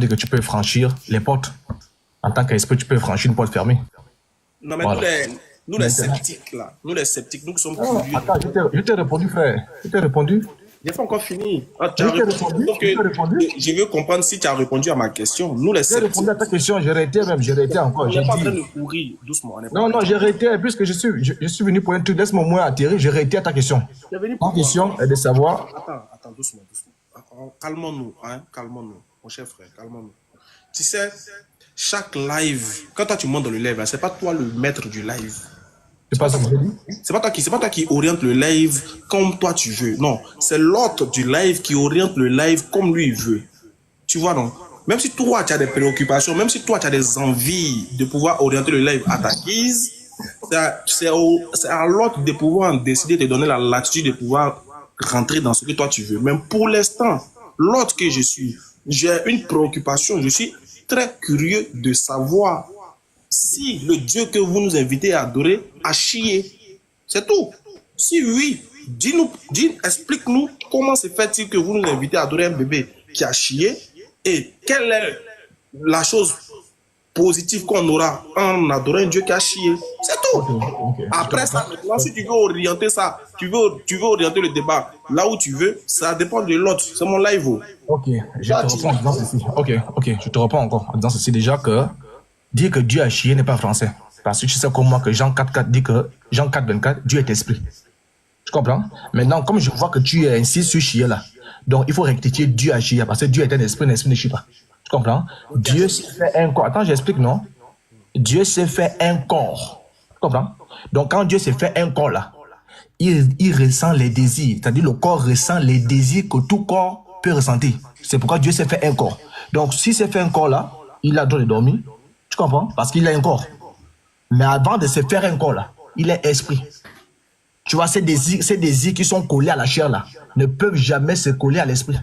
dit que tu peux franchir les portes. En tant qu'esprit, tu peux franchir une porte fermée. Non, mais Voilà. nous les sceptiques, là, nous les sceptiques, nous qui sommes Non, curieux. attends, je t'ai répondu, frère. Je t'ai répondu. J'ai pas encore fini. Ah, Je t'ai répondu. Donc, Je t'ai répondu. je veux comprendre si tu as répondu à ma question. Nous les J'ai sceptiques, répondu à ta question, j'ai réitéré même, j'ai réitéré encore. on J'ai n'est pas en train dit. de courir doucement. On n'est pas Non, en non, train j'ai réitéré, puisque je suis venu pour un truc, laisse-moi au moins atterrir, j'ai réitéré ta question. Tu es venu Ma pour question est de savoir. Attends, doucement. Calmons-nous, hein, calmons-nous. Mon cher frère, calmons-nous. Tu sais, chaque live, quand toi tu montes dans le live, c'est pas toi le maître du live. C'est pas ce que j'ai dit. C'est pas toi qui oriente le live comme toi tu veux. Non, c'est l'autre du live qui oriente le live comme lui il veut. Tu vois, non? Même si toi tu as des préoccupations, même si toi tu as des envies de pouvoir orienter le live à ta guise, c'est à l'autre de pouvoir décider de te donner la latitude de pouvoir rentrer dans ce que toi tu veux. Même pour l'instant, l'autre que je suis, j'ai une préoccupation. Je suis très curieux de savoir si le Dieu que vous nous invitez à adorer a chié. C'est tout. Si oui, explique-nous comment se fait-il que vous nous invitez à adorer un bébé qui a chié et quelle est la chose positive qu'on aura en adorant un Dieu qui a chié. C'est tout. Okay. Après ça, maintenant, si tu veux orienter ça, tu veux orienter le débat là où tu veux, ça dépend de l'autre. C'est mon live. Ok, je te réponds en disant ceci. Ok, je te réponds encore en disant ceci déjà que dire que Dieu a chié n'est pas français. Parce que tu sais comme moi que Jean 4.4 dit que Jean 4.24, Dieu est esprit. Tu comprends? Maintenant, comme je vois que tu es ainsi sur chier là, donc il faut rectifier Dieu a chié parce que Dieu est un esprit ne chie pas. Tu comprends? Dieu s'est fait un corps. Attends, j'explique, non? Dieu s'est fait un corps. Tu comprends? Donc quand Dieu s'est fait un corps là, il ressent les désirs. C'est-à-dire le corps ressent les désirs que tout corps peut ressentir. C'est pourquoi Dieu s'est fait un corps. Donc s'il s'est fait un corps là, il a le droit de dormir. Tu comprends? Parce qu'il a un corps. Mais avant de se faire un corps là, il est esprit. Tu vois, ces désirs qui sont collés à la chair là, ne peuvent jamais se coller à l'esprit.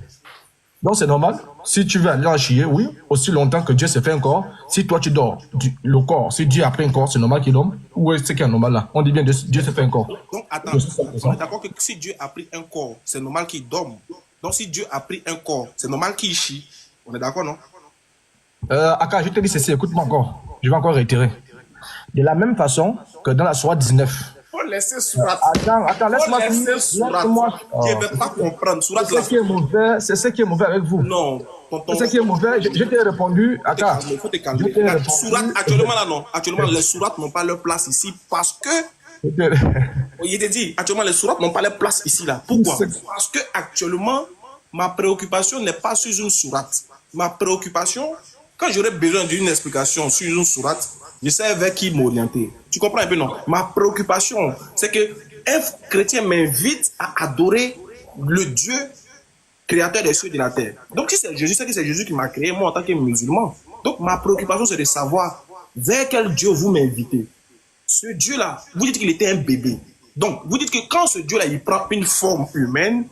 Donc c'est normal. Si tu veux aller en chier, oui, aussi longtemps que Dieu s'est fait un corps, si toi tu dors, le corps, si Dieu a pris un corps, c'est normal qu'il dorme. Ou est-ce qu'il y a un normal là? On dit bien Dieu s'est fait un corps. Donc attends, on est d'accord que si Dieu a pris un corps, c'est normal qu'il dorme. Donc si Dieu a pris un corps, c'est normal qu'il chie. On est d'accord, non? Aka, je te dis ceci, écoute-moi encore. Je vais encore réitérer. De la même façon que dans la soirée 19. Faut laisser Sourate. Attends, laisse-moi finir. Laisse-moi. Je ne vais pas comprendre. Sourate, c'est ce qui est mauvais avec vous. Non. C'est ce qui est mauvais. Je t'ai répondu. Attends. Il faut te calmer. Sourate, actuellement là, non. Actuellement, les sourates n'ont pas leur place ici parce que. Il te dit, actuellement, les sourates n'ont pas leur place ici là. Pourquoi? Parce que actuellement, ma préoccupation n'est pas sur une sourate. Ma préoccupation, quand j'aurai besoin d'une explication sur une sourate, je sais vers qui m'orienter. Tu comprends un peu, non? Ma préoccupation, c'est que un chrétien m'invite à adorer le Dieu créateur des cieux et de la terre. Donc, si c'est Jésus, c'est que c'est Jésus qui m'a créé, moi, en tant que musulman. Donc, ma préoccupation, c'est de savoir vers quel Dieu vous m'invitez. Ce Dieu-là, vous dites qu'il était un bébé. Donc, vous dites que quand ce Dieu-là, il prend une forme humaine,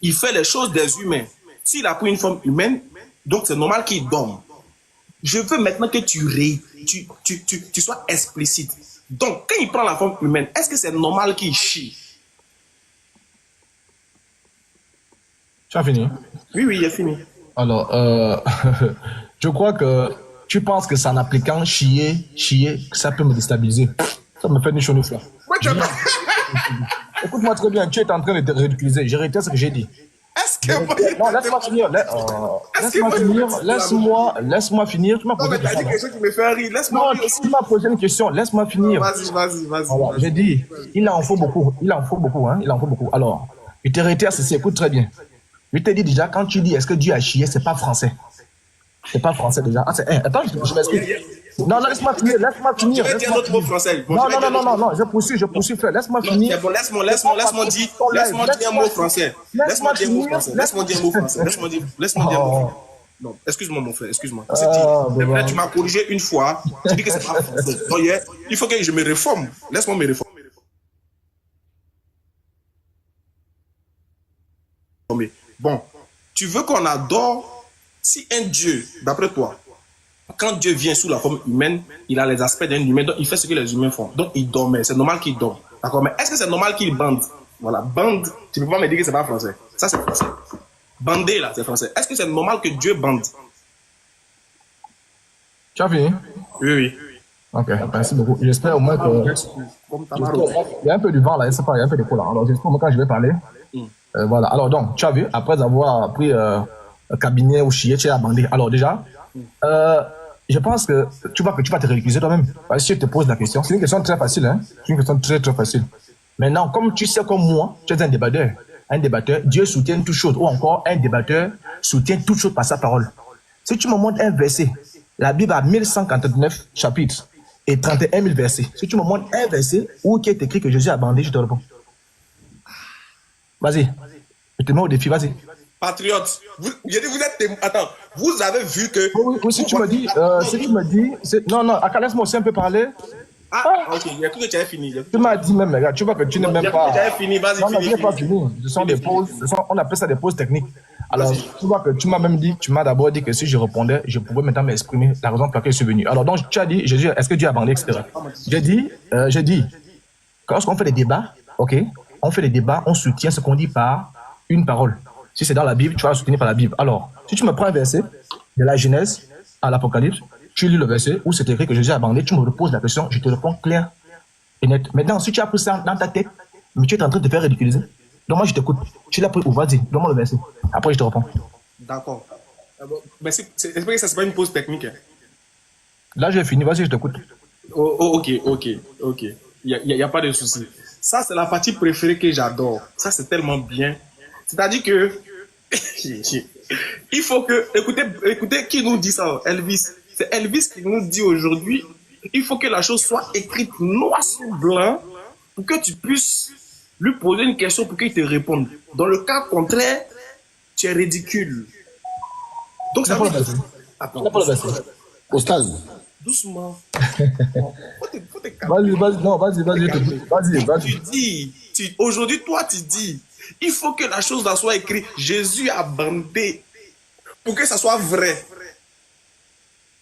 il fait les choses des humains. S'il a pris une forme humaine, donc c'est normal qu'il dorme. Je veux maintenant que tu sois explicite. Donc, quand il prend la forme humaine, est-ce que c'est normal qu'il chie? Tu as fini? Oui, il est fini. Alors, je crois que tu penses que ça en appliquant chier, ça peut me déstabiliser. Ça me fait une chaude fleur. Écoute-moi très bien, tu es en train de te ridiculiser. J'ai réitéré ce que j'ai dit. Non, laisse-moi finir. Laisse-moi finir. Tu m'as posé une question qui me fait rire. Laisse-moi rire. Tu m'as posé une question. Laisse-moi finir. Vas-y. Voilà, j'ai dit, il en faut beaucoup. Alors, je te réitère ceci. Écoute très bien. Je te dis déjà, quand tu dis est-ce que Dieu a chié, c'est pas français. C'est pas français déjà. Attends, je m'explique. Non, laisse-moi finir. Je vais dire notre mot français. Non, je poursuis, frère. Laisse-moi finir. Bon, laisse-moi dire un mot français. Laisse-moi dire un mot français. Non, excuse-moi, mon frère, excuse-moi. Tu m'as corrigé une fois. Tu dis que c'est pas français. Donc, il faut que je me réforme. Laisse-moi me réformer. Bon, tu veux qu'on adore si un Dieu, d'après toi, quand Dieu vient sous la forme humaine, il a les aspects d'un humain, donc il fait ce que les humains font. Donc il dormait, c'est normal qu'il dorme. D'accord, mais est-ce que c'est normal qu'il bande? Voilà, bande, tu ne peux pas me dire que c'est pas français. Ça, c'est français. Bander, là, c'est français. Est-ce que c'est normal que Dieu bande? Tu as fini? Oui, oui. Ok, merci beaucoup. J'espère au moins que... Comme Il y a un peu du vent là, je sais pas, il y a un peu d'écho là. Alors j'espère au moins quand je vais parler. Voilà. Alors donc, tu as vu, après avoir pris un cabinet ou chier, tu as bandé. Alors déjà, euh, je pense que tu vas te récuser toi-même. Parce que si je te pose la question, c'est une question très facile, hein. C'est une question très très facile. Maintenant, comme tu sais comme moi, tu es un débatteur. Un débatteur, Dieu soutient toute chose. Ou encore, un débatteur soutient toute chose par sa parole. Si tu me montres un verset, la Bible a 1149 chapitres et 31 000 versets. Si tu me montres un verset où il est écrit que Jésus a bandé, je te réponds. Vas-y. Je te mets au défi, vas-y. Patriote, vous êtes... Attends, vous avez vu que... Oui, si tu me dis, non, laisse-moi aussi un peu parler. Ok, il y a tout que tu avais fini. Tu m'as dit même, regarde, tu vois que tu n'es même pas... Tu avais fini, vas-y, Non, non, fini. je n'ai pas fini. Ce sont des pauses, on appelle ça des pauses techniques. Alors, tu vois que tu m'as même dit, tu m'as d'abord dit que si je répondais, je pouvais maintenant m'exprimer la raison pour laquelle je suis venu. Alors, donc, tu as dit, Jésus, est-ce que Dieu a bandé, etc. J'ai dit, lorsqu'on fait des débats, ok, on fait des débats, on soutient ce qu'on dit par une parole. Si c'est dans la Bible, tu vas le soutenir par la Bible. Alors, si tu me prends un verset de la Genèse à l'Apocalypse, tu lis le verset où c'est écrit que Jésus a bandé, tu me reposes la question, je te réponds clair et net. Maintenant, si tu as pris ça dans ta tête, mais tu es en train de te faire ridiculiser, donc moi je t'écoute. Tu l'as pris où? Vas-y, donne-moi le verset. Après, je te réponds. D'accord. Mais c'est que ça, c'est pas une pause technique. Hein. Là, j'ai fini, vas-y, je t'écoute. Ok. Il y a pas de souci. Ça, c'est la partie préférée que j'adore. Ça, c'est tellement bien. C'est-à-dire que... il faut que... Écoutez qui nous dit ça, Elvis. C'est Elvis qui nous dit aujourd'hui, il faut que la chose soit écrite noir sur blanc pour que tu puisses lui poser une question pour qu'il te réponde. Dans le cas contraire, tu es ridicule. Donc ça veut dire... Attends, Ostaz. doucement. Vas-y. Aujourd'hui, toi, tu dis, il faut que la chose là soit écrite. Jésus a bandé pour que ça soit vrai.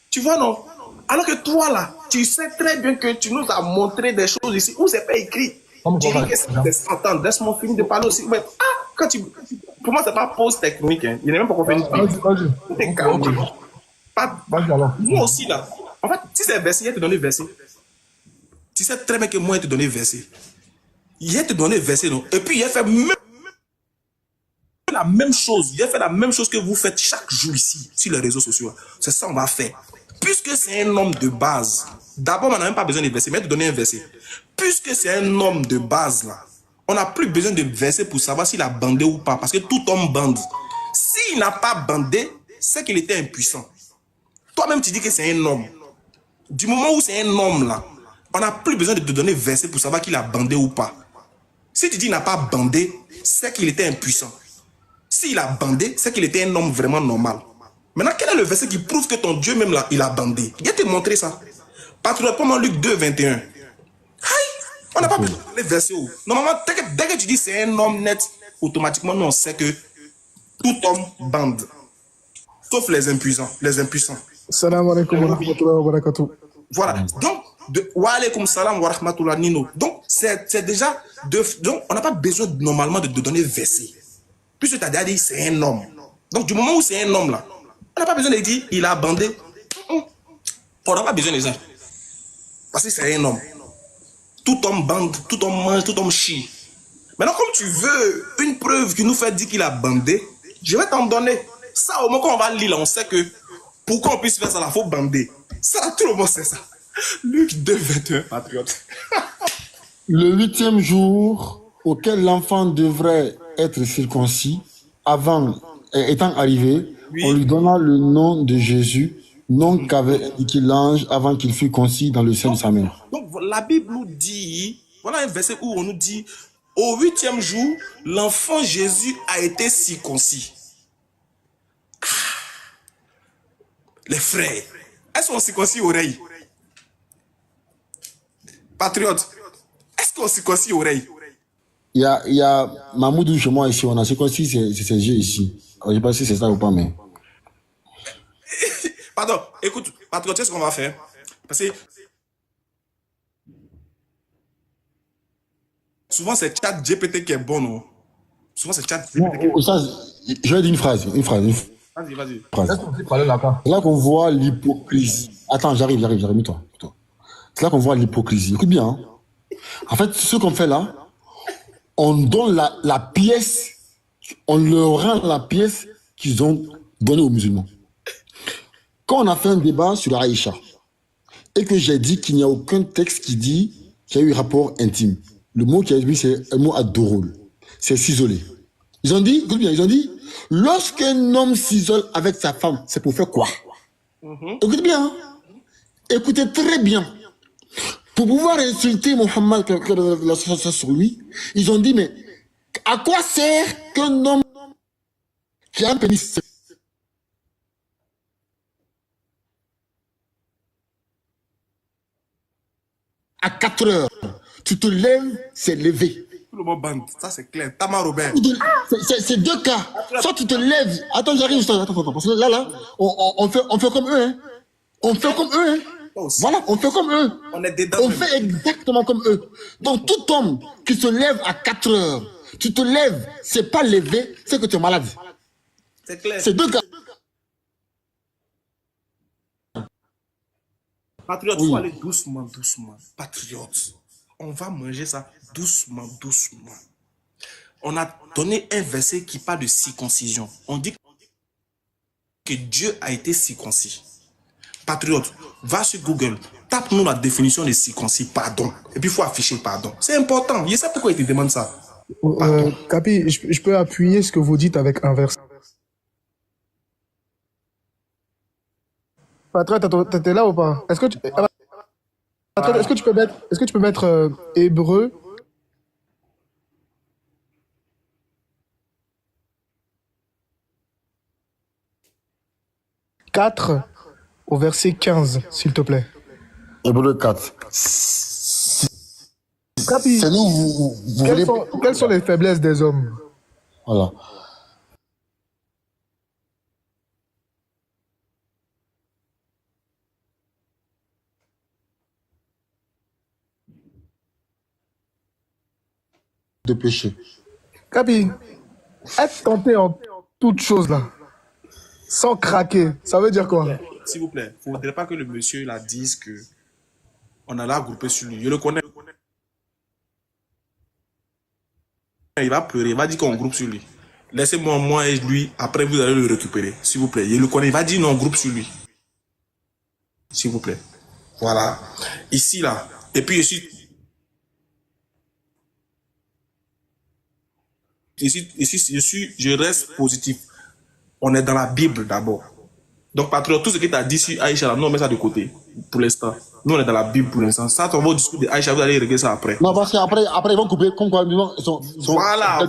Tu vois, non? Alors que toi, là, tu sais très bien que tu nous as montré des choses ici où c'est pas écrit. Tu dis que c'est 100 ans. Laisse-moi finir de parler aussi. Mais, pour moi, c'est pas pause technique. Hein. Il n'est même pas qu'on fait une pause. Moi aussi, là. En fait, si c'est verset, il va te donner verset. Tu sais très bien que moi, il va te donner verset. Il va te donner verset, non? Et puis, il a fait même la même chose. Il a fait la même chose que vous faites chaque jour ici, sur les réseaux sociaux. C'est ça qu'on va faire. Puisque c'est un homme de base, d'abord, on n'a même pas besoin de verset, mais il va te donner un verset. Puisque c'est un homme de base, là, on n'a plus besoin de verset pour savoir s'il a bandé ou pas. Parce que tout homme bande. S'il n'a pas bandé, c'est qu'il était impuissant. Toi-même, tu dis que c'est un homme. Du moment où c'est un homme là, on n'a plus besoin de te donner verset pour savoir qu'il a bandé ou pas. Si tu dis qu'il n'a pas bandé, c'est qu'il était impuissant. S'il a bandé, c'est qu'il était un homme vraiment normal. Maintenant, quel est le verset qui prouve que ton Dieu même là, il a bandé? Il va te montrer ça. Patriotement, Luc 2, 21. On n'a pas besoin de donner verset. Normalement, dès que tu dis c'est un homme net, automatiquement, nous on sait que tout homme bande. Sauf les impuissants. Salam alaikum wa rahmatullahi wa barakatuh. Voilà. Donc, wa alaikum salam wa rahmatullahi nino. Donc, c'est déjà... Donc, on n'a pas besoin normalement de donner verset. Puisque tu as déjà dit, c'est un homme. Donc, du moment où c'est un homme là, on n'a pas besoin de dire, il a bandé. On n'a pas besoin de ça. Parce que c'est un homme. Tout homme bande, tout homme mange, tout homme chie. Maintenant, comme tu veux une preuve qui nous fait dire qu'il a bandé, je vais t'en donner. Ça, au moment qu'on va lire là, on sait que pour qu'on puisse faire ça, il faut bander. Ça, tout le monde sait ça. Luc 2, 21, patriote. Le 8e jour auquel l'enfant devrait être circoncis, étant arrivé, oui. On lui donna le nom de Jésus, nom qu'avait indiqué l'ange avant qu'il fût concis dans le sein de sa mère. Donc, la Bible nous dit, voilà un verset où on nous dit, au 8e jour, l'enfant Jésus a été circoncis. Les frères, est-ce qu'on circoncis oreille? Patriote, est-ce qu'on circoncis oreille? Il y a Mamoudou chez moi ici, on a circoncis ses yeux ici. Alors, je ne sais pas si c'est ça ou pas, mais... Pardon, écoute, patriote, tu sais ce qu'on va faire? Parce que souvent c'est Chat GPT qui est bon, non? Souvent c'est Chat GPT qui est bon. Je vais dire une phrase. Vas-y. C'est là qu'on voit l'hypocrisie Attends, j'arrive, mets-toi. C'est là qu'on voit l'hypocrisie. Écoute bien. Hein. En fait, ce qu'on fait là, on donne la pièce, on leur rend la pièce qu'ils ont donnée aux musulmans. Quand on a fait un débat sur Aïcha, et que j'ai dit qu'il n'y a aucun texte qui dit qu'il y a eu rapport intime, le mot qui a été c'est un mot adorable, c'est s'isoler. Ils ont dit, écoute bien, ils ont dit, lorsqu'un homme s'isole avec sa femme, c'est pour faire quoi? Écoutez bien, hein? Écoutez très bien. Pour pouvoir insulter Mohammed, la sur lui, ils ont dit, mais à quoi sert qu'un homme qui a un pénis à 4 heures, tu te lèves, c'est levé. Tout le monde bande, ça c'est clair. Tamar Robert. C'est deux cas. Soit tu te lèves, attends, j'arrive, attends, parce que là, on fait comme eux, hein. On fait comme eux, hein. Voilà, on fait comme eux. On est dedans. On fait exactement comme eux. Donc, tout homme qui se lève à 4 heures, tu te lèves, c'est pas levé, c'est que tu es malade. C'est clair. C'est deux cas. Patriote, il faut aller doucement. Patriote, on va manger ça doucement. On a donné un verset qui parle de circoncision. On dit que Dieu a été circoncis. Patriote, va sur Google, tape-nous la définition de circoncis, pardon. Et puis il faut afficher pardon. C'est important. Je sais pourquoi il te demande ça. Capi, je peux appuyer ce que vous dites avec un verset. Patriote, t'es là ou pas? Est-ce que tu peux mettre Hébreu 4 au verset 15, s'il te plaît. Hébreu 4. Capi, C'est nous, vous voulez... quelles sont les faiblesses des hommes? Voilà. De péché. Capi, être tenté en toutes choses là, sans craquer, ça veut dire quoi? S'il vous plaît, il ne faudrait pas que le monsieur là dise que on a là groupé sur lui. Je le connais. Il va pleurer, il va dire qu'on groupe sur lui. Laissez-moi, moi et lui, après vous allez le récupérer. S'il vous plaît, je le connais, il va dire non, on groupe sur lui. S'il vous plaît. Voilà. Ici, là. Et puis, je reste positif. On est dans la Bible d'abord. Donc, patriote, tout ce que tu as dit sur Aïcha, là, nous, on met ça de côté pour l'instant. Nous, on est dans la Bible pour l'instant. Ça, on va au discours de Aïcha, vous allez régler ça après. Non, parce qu'après, ils vont couper comme quoi ils sont voilà.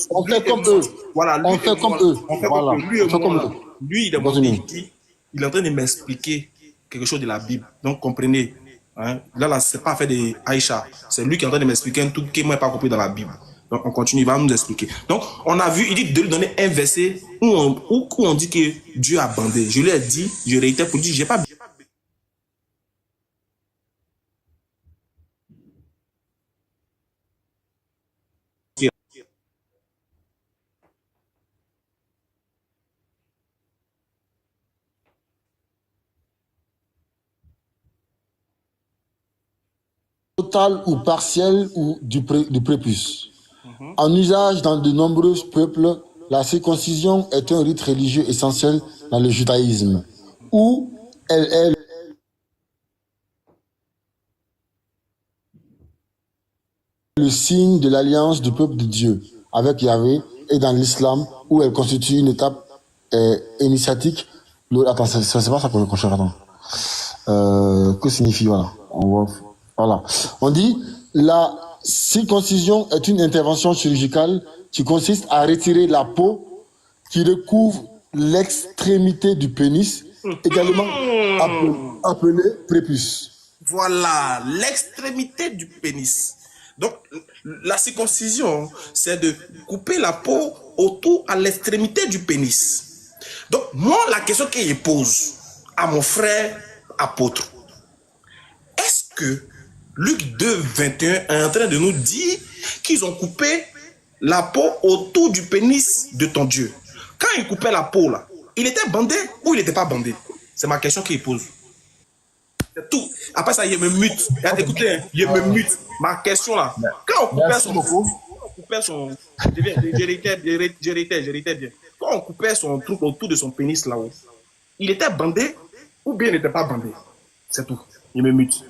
On fait comme eux. Voilà, on fait comme eux. Voilà. Lui, il est en train de m'expliquer quelque chose de la Bible. Donc, comprenez. Hein? Là, c'est pas fait de Aïcha. C'est lui qui est en train de m'expliquer un truc que moi, je n'ai pas compris dans la Bible. Donc, on continue, il va nous expliquer. Donc, on a vu, il dit de lui donner un verset où on dit que Dieu a bandé. Je lui ai dit, je réitère pour dire, j'ai pas total ou partiel ou du prépuce. En usage dans de nombreux peuples, la circoncision est un rite religieux essentiel dans le judaïsme, où elle est le signe de l'alliance du peuple de Dieu avec Yahvé, et dans l'islam, où elle constitue une étape initiatique. Attends, c'est pas ça qu'on cherche, attends. Que signifie, voilà. Voilà. On dit, la circoncision est une intervention chirurgicale qui consiste à retirer la peau qui recouvre l'extrémité du pénis, également appelée prépuce. Voilà, l'extrémité du pénis. Donc, la circoncision, c'est de couper la peau autour à l'extrémité du pénis. Donc, moi, la question que je pose à mon frère apôtre, est-ce que Luc 2, 21 est en train de nous dire qu'ils ont coupé la peau autour du pénis de ton Dieu? Quand il coupait la peau, là, il était bandé ou il n'était pas bandé? C'est ma question qu'il pose. C'est tout. Après ça, il me mute. Écoutez, hein, il me mute. Ma question là, quand on coupait son... J'héritais bien. Quand on coupait son truc autour de son pénis là-haut, il était bandé ou bien il n'était pas bandé? C'est tout. Il me mute.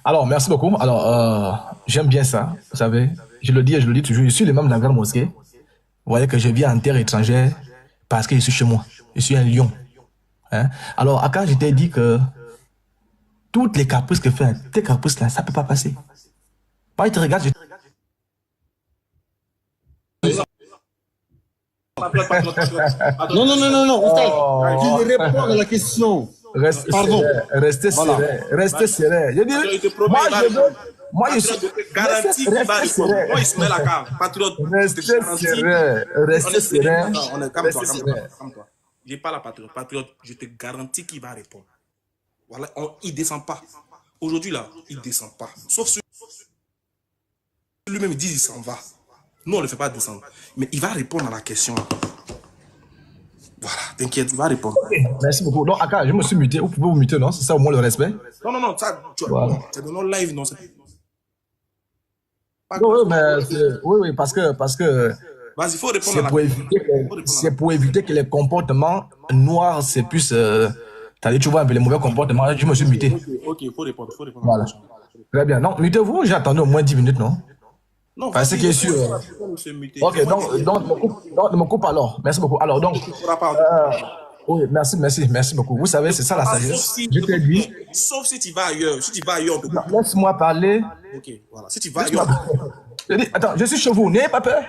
Alors, merci beaucoup. Alors, j'aime bien ça, vous savez. Je le dis et je le dis toujours. Je suis le même de la grande mosquée. Vous voyez que je vis en terre étrangère parce que je suis chez moi. Je suis un lion. Hein? Alors, Aka, je t'ai dit que toutes les caprices que fait, tes caprices là, ça ne peut pas passer. Pas, il te regarde, Non, non, non, non, non, Oustaz, tu réponds à la question. Restez serein, restez serein. Je dis, moi, je suis garanti qu'il va répondre. Moi, il se met la carte. Patriote, restez serein. Calme-toi. J'ai pas la patriote. Patriote, je te garantis qu'il va répondre. Voilà, il ne descend pas. Aujourd'hui, là, il ne descend pas. Sauf si lui-même dit qu'il s'en va. Nous, on ne le fait pas descendre. Mais il va répondre à la question. Voilà, t'inquiète, il va répondre. Okay. Merci beaucoup. Donc, Aka, je me suis muté. Vous pouvez vous muter, non? C'est ça au moins le respect? Non, non, non, ça, voilà. C'est dans nos live, non? Oui, mais oui, parce que vas-y, il faut répondre à la question. C'est pour éviter que les comportements noirs, c'est plus... tu vois un peu les mauvais comportements. Je me suis muté. Ok, il faut répondre. Voilà. Très bien. Non, mutez-vous, j'ai attendu au moins 10 minutes, non? Non, parce que est sûr. Ok, donc, ne me coupe alors. Merci beaucoup. Alors, donc. Oui, merci beaucoup. Vous savez, c'est ça la sagesse. Je t'ai dit. Sauf si tu vas ailleurs. Si tu vas ailleurs, on te coupe. Laisse-moi parler. Ok, voilà. Si tu vas ailleurs. Je dis, attends, je suis chez vous, n'ayez pas peur.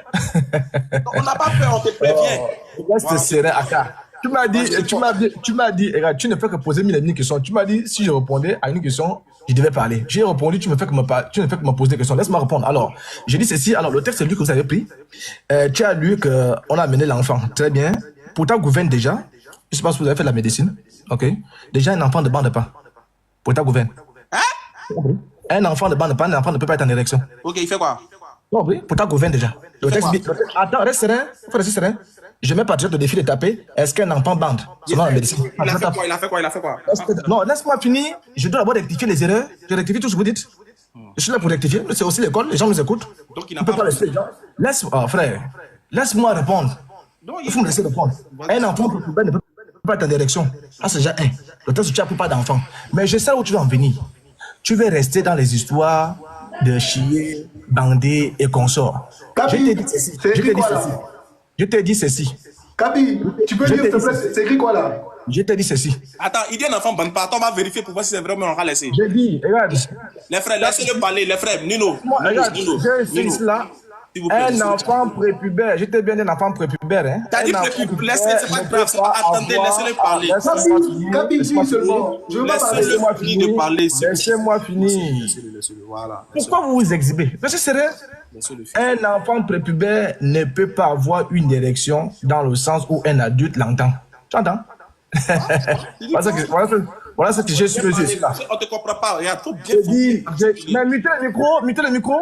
On n'a pas peur, on te prévient. Reste serein, Aka. Tu m'as dit, regarde, tu ne fais que poser une question. Tu m'as dit, si je répondais à une question, je devais parler. J'ai répondu, tu ne fais que me poser des questions. Laisse-moi répondre. Alors, j'ai dit ceci. Alors, le texte, c'est lui que vous avez pris. Tu as lu qu'on a amené l'enfant. Très bien. Pourtant, gouverne déjà. Je ne sais pas si vous avez fait de la médecine. OK. Déjà, un enfant ne bande pas. Pourtant, gouverne. Hein? Un enfant ne bande pas, un enfant ne peut pas être en érection. OK, il fait quoi? Non, oui, pourtant, gouverne déjà. Le texte dit. Attends, reste serein. Faut rester serein. Je mets pas le défi de taper. Est-ce qu'un enfant bande? Selon la médecine. Il a fait quoi? Non, laisse-moi finir. Je dois d'abord rectifier les erreurs. Je rectifie tout ce que vous dites. Je suis là pour rectifier. C'est aussi l'école. Les gens nous écoutent. Donc, il n'a pas laisser les gens. Frère, laisse-moi répondre. Il faut me laisser répondre. Un enfant ne peut pas être en direction. Ah, c'est déjà un. Le texte, tu n'as pas d'enfant. Mais je sais où tu vas en venir. Tu veux rester dans les histoires de chier, bander et consorts. Je t'ai dit ceci. Kaby, tu peux dire s'il te plaît, c'est écrit quoi là? Je t'ai dit ceci. Attends, il dit un enfant bande pas. On va vérifier pour voir si c'est vrai, mais on va laisser. J'ai dit, regarde. Les frères, laissez-le parler. Les frères, Nino. Regarde, j'ai là. Un enfant prépubère. Je t'ai bien dit un enfant prépubère. Hein? T'as dit prépubère, c'est pas grave. Attendez, laissez-le parler. Kaby, dis seulement. Laissez-moi finir de parler. Laissez-moi finir. Voilà. Pourquoi vous vous exhibez? Monsieur Serré, un enfant prépubère ne peut pas avoir une érection dans le sens où un adulte l'entend. Tu entends? Voilà ce que j'ai sur les yeux. On ne te comprend pas. Regarde, faut bien. Mais mutez le micro.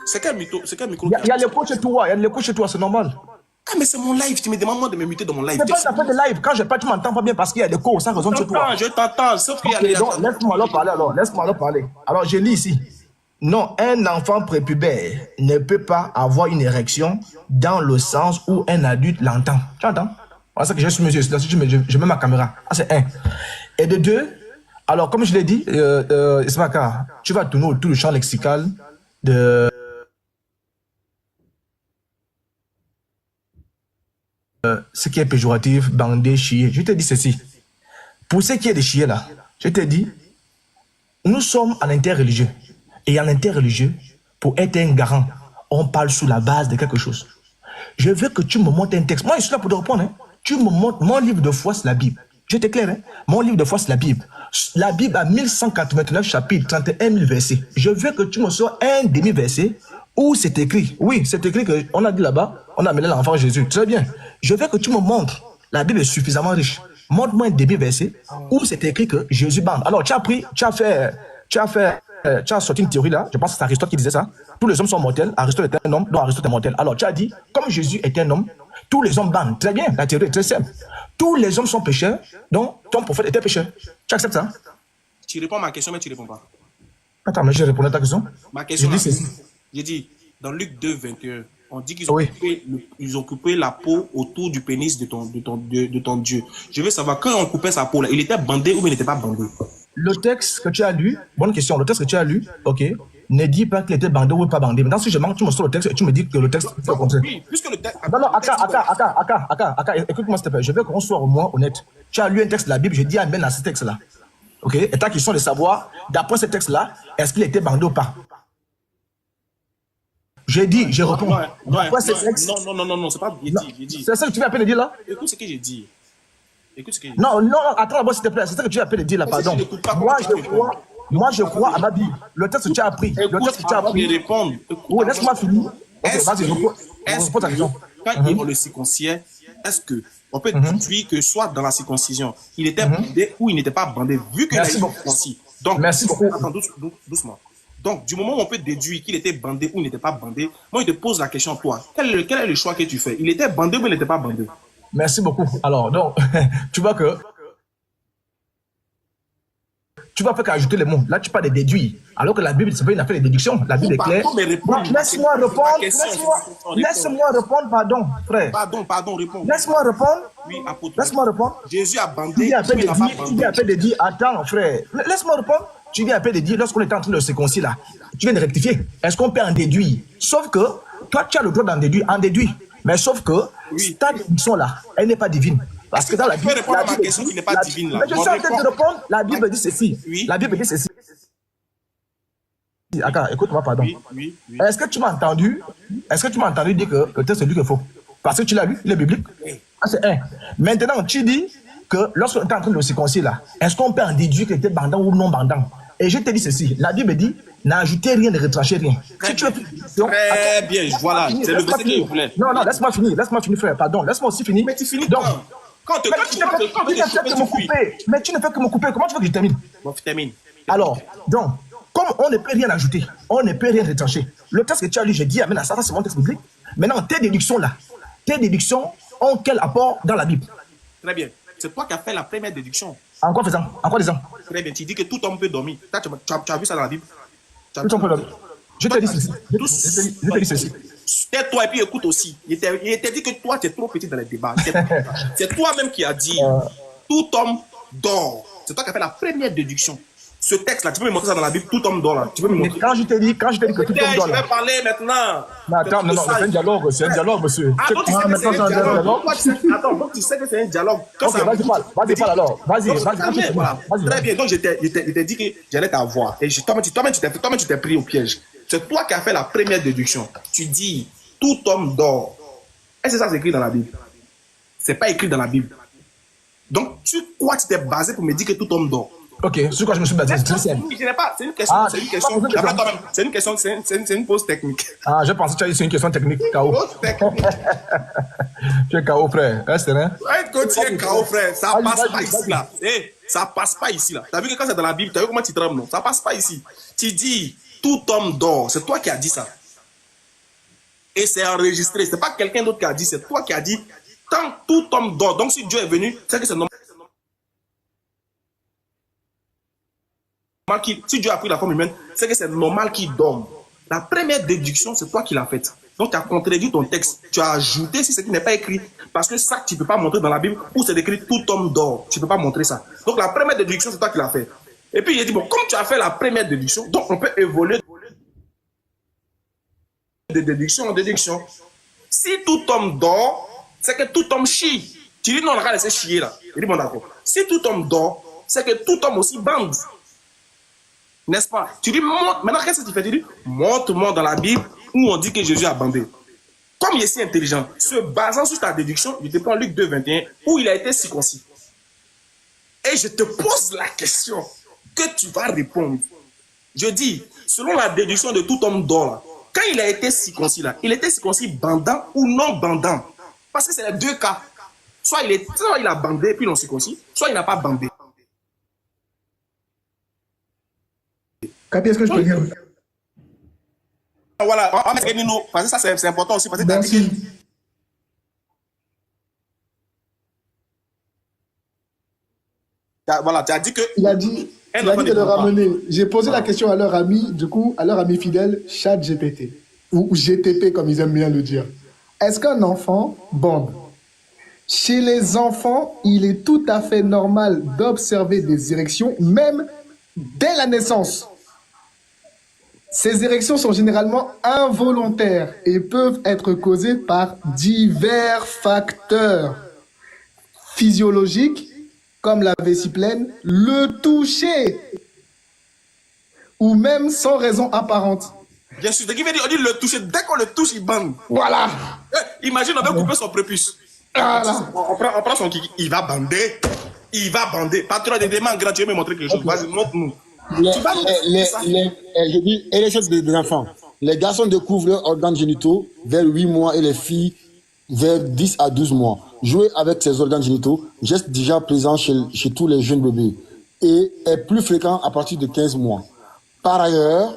C'est quel micro? Il y a l'écho chez toi, c'est normal. Ah, mais c'est mon live, tu me demandes moi de me muter dans mon live. C'est pas ça fait de live. Quand je parle, tu m'entends pas bien parce qu'il y a l'écho, ça raison chez toi. Je t'entends, sauf qu'il y a donc, laisse-moi alors parler. Alors, je lis ici. Non, un enfant prépubère ne peut pas avoir une érection dans le sens où un adulte l'entend. Tu entends? Voilà ça que j'ai sur mes yeux. Là, je mets ma caméra. Ah, c'est un. Et de deux, alors, comme je l'ai dit, Ismaka, tu vas tourner autour du champ lexical de ce qui est péjoratif, bander, chier. Je te dis ceci. Pour ce qui est de chier là, je te dis, nous sommes en interreligieux. Et en interreligieux, pour être un garant, on parle sous la base de quelque chose. Je veux que tu me montres un texte. Moi, je suis là pour te répondre. Hein. Tu me montres, mon livre de foi, c'est la Bible. Je t'éclaire, hein. Mon livre de foi, c'est la Bible. La Bible a 1189 chapitres, 31 000 versets. Je veux que tu me sors un demi-verset où c'est écrit. Oui, c'est écrit qu'on a dit là-bas, on a amené l'enfant Jésus. Très bien. Je veux que tu me montres. La Bible est suffisamment riche. Montre-moi un demi-verset où c'est écrit que Jésus bande. Alors, tu as fait tu as sorti une théorie là, je pense que c'est Aristote qui disait ça. Tous les hommes sont mortels, Aristote est un homme, donc Aristote est mortel. Alors tu as dit, comme Jésus est un homme, tous les hommes bandent. Très bien, la théorie est très simple. Tous les hommes sont pécheurs, donc ton prophète était pécheur. Tu acceptes ça? Tu réponds à ma question, mais tu ne réponds pas. Attends, mais je réponds à ta question. Ma question, c'est... j'ai dit, dans Luc 2, 21, on dit qu'ils ont, Oui. ils ont coupé la peau autour du pénis de ton Dieu. Je veux savoir, quand on coupait sa peau, là, il était bandé ou il n'était pas bandé? Le texte que tu as lu, bonne question, le texte que tu as lu, ok, ne dit pas qu'il était bandé ou pas bandé. Maintenant, si je manque, tu me sors le texte et tu me dis que le texte est le contraire. Oui, puisque le texte... Non, Aka, écoute-moi s'il te plaît, je veux qu'on soit au moins honnête. Tu as lu un texte de la Bible, je dis amène à ce texte-là. Ok, et ta question de savoir, d'après ce texte-là, est-ce qu'il était bandé ou pas? J'ai dit, je réponds. Non, c'est pas j'ai dit. C'est ça que tu viens à peine de dire là? Écoute ce que j'ai dit. Écoute ce que j'ai dit. Non, attends d'abord s'il te plaît, c'est ça que tu viens à peine de dire là, pardon. Moi, je crois à ma Bible. Le texte que tu as appris. Le texte que tu as appris. Répondre. Oui, laisse-moi finir. Ok, vas-y, je pose ta question. Quand on le circonciait, est-ce que on peut déduire que soit dans la circoncision, il était bandé ou il n'était pas bandé, vu qu'il a été circoncis. Donc, merci beaucoup. Attends, doucement. Donc, du moment où on peut déduire qu'il était bandé ou il n'était pas bandé, moi, je te pose la question, toi, quel est le choix que tu fais? Il était bandé ou il n'était pas bandé? Merci beaucoup. Alors, donc, tu vois que tu vas faire qu'ajouter les mots. Là, tu parles de déduire. Alors que la Bible, c'est pas une affaire de déduction. La Bible est claire. Laisse-moi répondre. Laisse-moi répondre, pardon, frère. Pardon, réponds. Laisse-moi répondre. Oui, apôtre. Laisse-moi répondre. Jésus a bandé. Tu dis à peine de dire, attends, frère. Laisse-moi répondre. Tu dis à peine de dire, lorsqu'on était en train de se circoncire là, tu viens de rectifier. Est-ce qu'on peut en déduire? Sauf que, toi, tu as le droit d'en déduire, Mais sauf que, ta déduction là, elle n'est pas divine. Parce que dans la Bible, répondre à ma question qui n'est pas divine là. Mais je suis en train de répondre, la Bible dit ceci. Oui. La Bible dit ceci. Attends, écoute-moi, pardon. Oui. Est-ce que tu m'as entendu dire que le texte dit qu'il faut? Parce que tu l'as lu, il est biblique. Ah, c'est un. Maintenant, tu dis que lorsqu'on est en train de le circoncire là, est-ce qu'on peut en déduire qu'il était bandant ou non bandant? Et je te dis ceci, la Bible dit, n'ajoutez rien, ne retranché rien. Si tu veux... Très bien, voilà, c'est le verset que je voulais. Non, laisse-moi finir, frère, pardon, laisse-moi aussi finir. Mais tu finis donc. Quand tu ne fais que me couper. Mais tu ne fais que me couper. Comment tu veux que je termine? Bon, tu termines. Alors, donc, comme on ne peut rien ajouter, on ne peut rien retrancher. Le texte que tu as lu, j'ai dit, amène à ça, c'est mon texte biblique. Maintenant, tes déductions ont quel apport dans la Bible? Très bien. C'est toi qui as fait la première déduction. En quoi faisant? En quoi disant? Très bien. Tu dis que tout homme peut dormir. Tu as vu ça dans la Bible? Tout homme peut dormir. Je te dis ceci. Je te dis ceci. Tais-toi et puis écoute aussi. Il t'a dit que toi, tu es trop petit dans les débats. C'est toi-même qui as dit tout homme dort. C'est toi qui as fait la première déduction. Ce texte-là, tu peux me montrer ça dans la Bible, tout homme dort là. Tu peux me montrer. Quand je t'ai dit que tout homme dort là. Je vais parler maintenant. Mais attends, non, c'est un dialogue, monsieur. Donc tu sais que c'est un dialogue. Ok, vas-y, parle alors. Vas-y. Très bien, donc je t'ai dit que j'allais t'avoir. Et toi-même, tu t'es pris au piège. C'est toi qui as fait la première déduction. Tu dis, tout homme dort. Est-ce que ça c'est écrit dans la Bible? C'est pas écrit dans la Bible. Donc, tu t'es basé pour me dire que tout homme dort? Ok, sur quoi je me suis basé? C'est une question, c'est une pause technique. Ah, je pensais que tu as dit c'est une question technique, KO. Tu es KO, frère. C'est rien. Quand tu es KO, frère, ça passe pas ici, là. Ça passe pas ici, là. T'as vu que quand c'est dans la Bible, t'as vu comment tu trembles, non? Ça passe pas ici. Tu dis, tout homme dort. C'est toi qui as dit ça. Et c'est enregistré. C'est pas quelqu'un d'autre qui a dit, c'est toi qui as dit, tant tout homme dort. Donc si Dieu est venu, c'est que c'est normal. Si Dieu a pris la forme humaine, c'est que c'est normal qu'il dorme. La première déduction, c'est toi qui l'as faite. Donc tu as contredit ton texte. Tu as ajouté si ce qui n'est pas écrit. Parce que ça, tu ne peux pas montrer dans la Bible où c'est écrit tout homme dort. Tu ne peux pas montrer ça. Donc la première déduction, c'est toi qui l'as fait. Et puis il a dit, bon, comme tu as fait la première déduction, donc on peut évoluer de déduction en déduction. Si tout homme dort, c'est que tout homme chie. Tu dis non, on va laisser chier là. Il dit bon d'accord. Si tout homme dort, c'est que tout homme aussi bande. N'est-ce pas? Tu dis montre. Maintenant qu'est-ce que tu fais? Tu dis montre-moi dans la Bible où on dit que Jésus a bandé. Comme il est si intelligent, se basant sur ta déduction, je te prends Luc 2, 21, où il a été circoncis. Et je te pose la question que tu vas répondre. Je dis, selon la déduction de tout homme dort là, quand il a été circoncis là, il était circoncis bandant ou non bandant. Parce que c'est les deux cas. Soit il a bandé puis l'on circoncis, soit il n'a pas bandé. Capi, est-ce que je peux dire? Voilà, parce que ça c'est important aussi. Parce que Merci. voilà, tu as dit que. Il a dit de le ramener. J'ai posé la question à leur ami, du coup, à leur ami fidèle, ChatGPT, ou GTP, comme ils aiment bien le dire. Est-ce qu'un enfant bande? Chez les enfants, il est tout à fait normal d'observer des érections, même dès la naissance. Ces érections sont généralement involontaires et peuvent être causées par divers facteurs physiologiques, comme la vessie pleine, le toucher, ou même sans raison apparente. Bien sûr, ce qui veut dire, on dit le toucher, dès qu'on le touche, il bande. Voilà. Imagine, on veut couper son prépuce. Voilà. On prend son kiki, il va bander. Il va bander. Patron de demande gratuit, me montrer quelque chose. Vas-y, montre-nous. Je dis, et les choses des enfants. Les garçons découvrent leurs organes génitaux vers 8 mois et les filles vers 10 à 12 mois. Jouer avec ces organes génitaux, geste déjà présent chez tous les jeunes bébés et est plus fréquent à partir de 15 mois. Par ailleurs,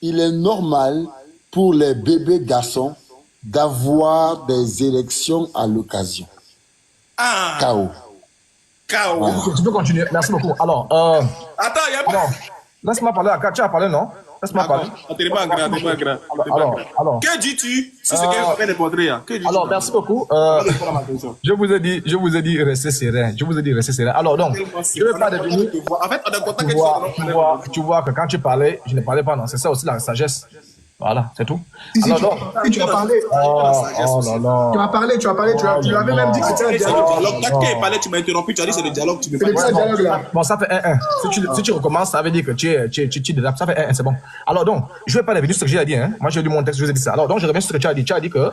il est normal pour les bébés garçons d'avoir des érections à l'occasion. Ah. KO. KO. Voilà. Tu peux continuer. Merci beaucoup. Alors, attends, il y a pas. Laisse-moi parler. Tu as parlé, non? Laisse-moi parler. Alors. Que dis-tu sur ce que je fais des portraits? Alors, merci beaucoup. Je vous ai dit, restez serein. Alors, donc, je ne vais pas devenir. En fait, on est content que tu vois que quand tu parlais, je ne parlais pas, non. C'est ça aussi la sagesse. Voilà, c'est tout. Si, alors, donc, tu as parlé. Oh là là. Tu as parlé. Tu l'avais même dit que c'était un dialogue. Quand il parlait, tu m'as interrompu, tu as dit c'est le dialogue. Tu veux pas dialogue là. Bon, ça fait 1-1. Si tu recommences, ça veut dire que tu dérapes. Ça fait 1-1, c'est bon. Alors donc, je ne vais pas revenir sur ce que j'ai dit. Hein. Moi, j'ai lu mon texte, je vous ai dit ça. Alors donc, je reviens sur ce que tu as dit. Tu as dit que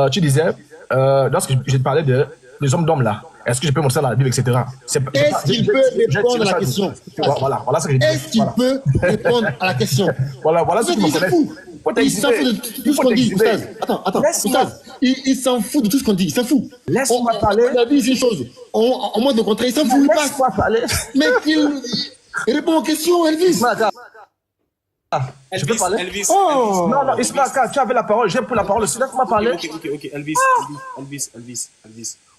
tu disais, lorsque je te parlais des hommes d'hommes là, est-ce que je peux montrer ça dans la Bible, etc. Est-ce qu'il peut répondre à la question? Voilà ce que j'ai dit. Est-ce qu'il peut répondre à la question? Voilà ce que je me connais. Il s'en fout de tout ce qu'on dit, Oustaz. Attends, Oustaz. Il s'en fout de tout ce qu'on dit, il s'en fout. Laisse-moi parler. On a dit une chose. En mode de contraire, il s'en fout, il passe. Laisse-moi parler. Mais il répond aux questions, Elvis. Je peux parler? Elvis. Non, Ismaël, tu avais la parole. J'ai pris la parole aussi. Laisse-moi parler. Ok. Elvis.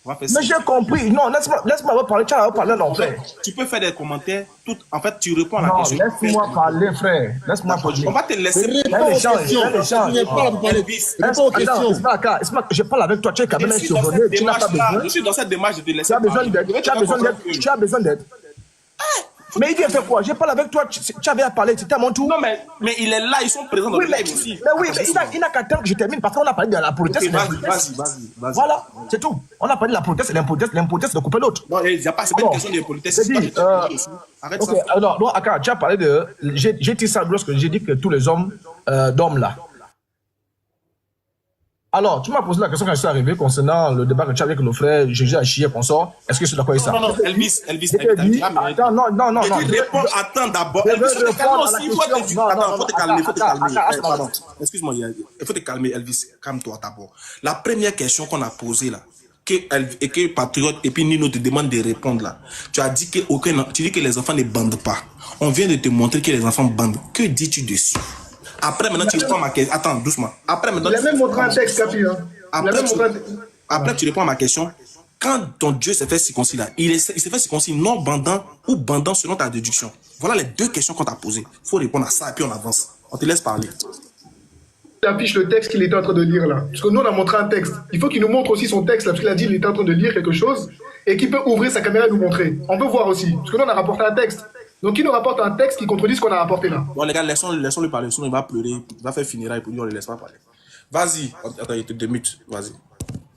On va faire ça. Mais j'ai compris. Non, laisse-moi parler. Tu as parlé, non, frère. Tu peux faire des commentaires. En fait, tu réponds à la question. Laisse-moi parler, frère. Laisse-moi parler. On va te laisser. Réponds aux questions. Tu n'es pas là pour parler. Réponds aux questions. Ismaël, je parle avec toi. Tu es quand même un survenu. Tu n'as pas besoin. Je suis dans cette démarche de te laisser. Tu as besoin d'aide. Tu as besoin d'aide. Mais il vient faire quoi? J'ai parlé avec toi, tu avais à parler, c'était à mon tour. Non, mais il est là, ils sont présents dans le live aussi. Mais il n'a qu'à attendre que je termine parce qu'on a parlé de la politesse. Vas-y. Voilà, c'est tout. On a parlé de la politesse et l'impolitesse de couper l'autre. Non, il n'y a pas, c'est pas une question de politesse. Arrête ça. Alors, donc, Aka, tu as parlé de. J'ai dit ça lorsque j'ai dit que tous les hommes d'hommes là. Alors, tu m'as posé la question quand je suis arrivé concernant le débat que tu as avec le frère Jésus Achille consort. Est-ce que c'est d'accord avec ça? Non, Elvis. Attends, non. Attends d'abord. Il faut te calmer. Pardon. Excuse-moi, il faut te calmer, Elvis. Calme-toi d'abord. La première question qu'on a posée là, que Patriote et puis Nino te demandent de répondre là. Tu as dit que les enfants ne bandent pas. On vient de te montrer que les enfants bandent. Que dis-tu dessus? Après, maintenant, tu réponds à ma question. Attends, doucement. Après, maintenant, il a même montré un texte, Capi. Après, tu réponds à ma question. Quand ton Dieu s'est fait circoncis là, il s'est fait circoncis non bandant ou bandant selon ta déduction. Voilà les deux questions qu'on t'a posées. Il faut répondre à ça et puis on avance. On te laisse parler. Il affiche le texte qu'il était en train de lire là. Parce que nous, on a montré un texte. Il faut qu'il nous montre aussi son texte là, parce qu'il a dit qu'il était en train de lire quelque chose et qu'il peut ouvrir sa caméra et nous montrer. On peut voir aussi. Parce que nous, on a rapporté un texte. Donc, il nous rapporte un texte qui contredit ce qu'on a rapporté là. Bon, les gars, laissons-le parler. Sinon, il va pleurer. Il va faire funérailles pour lui, on ne le laisse pas parler. Vas-y. Attends, il te démute. Vas-y.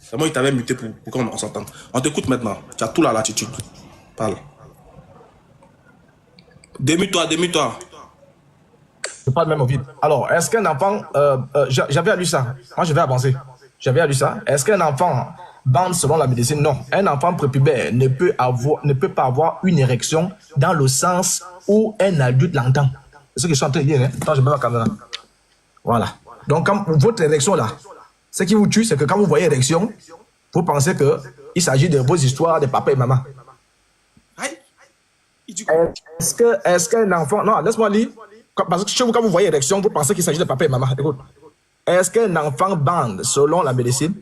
C'est moi, il t'avait muté pour qu'on s'entende. On t'écoute maintenant. Tu as tout la latitude. Parle. Démute-toi. Je parle même au vide. Alors, est-ce qu'un enfant. J'avais lu ça. Moi, je vais avancer. J'avais lu ça. Est-ce qu'un enfant bande selon la médecine? Non. Un enfant prépubère ne peut pas avoir une érection dans le sens où un adulte l'entend. C'est ce que je suis en train de dire. Hein? Attends, je mets ma caméra. Voilà. Donc, quand votre érection là, ce qui vous tue, c'est que quand vous voyez érection, vous pensez qu'il s'agit de vos histoires de papa et maman. Est-ce qu'un enfant. Non, laisse-moi lire. Parce que chez vous, quand vous voyez érection, vous pensez qu'il s'agit de papa et maman. Écoute, est-ce qu'un enfant bande selon la médecine?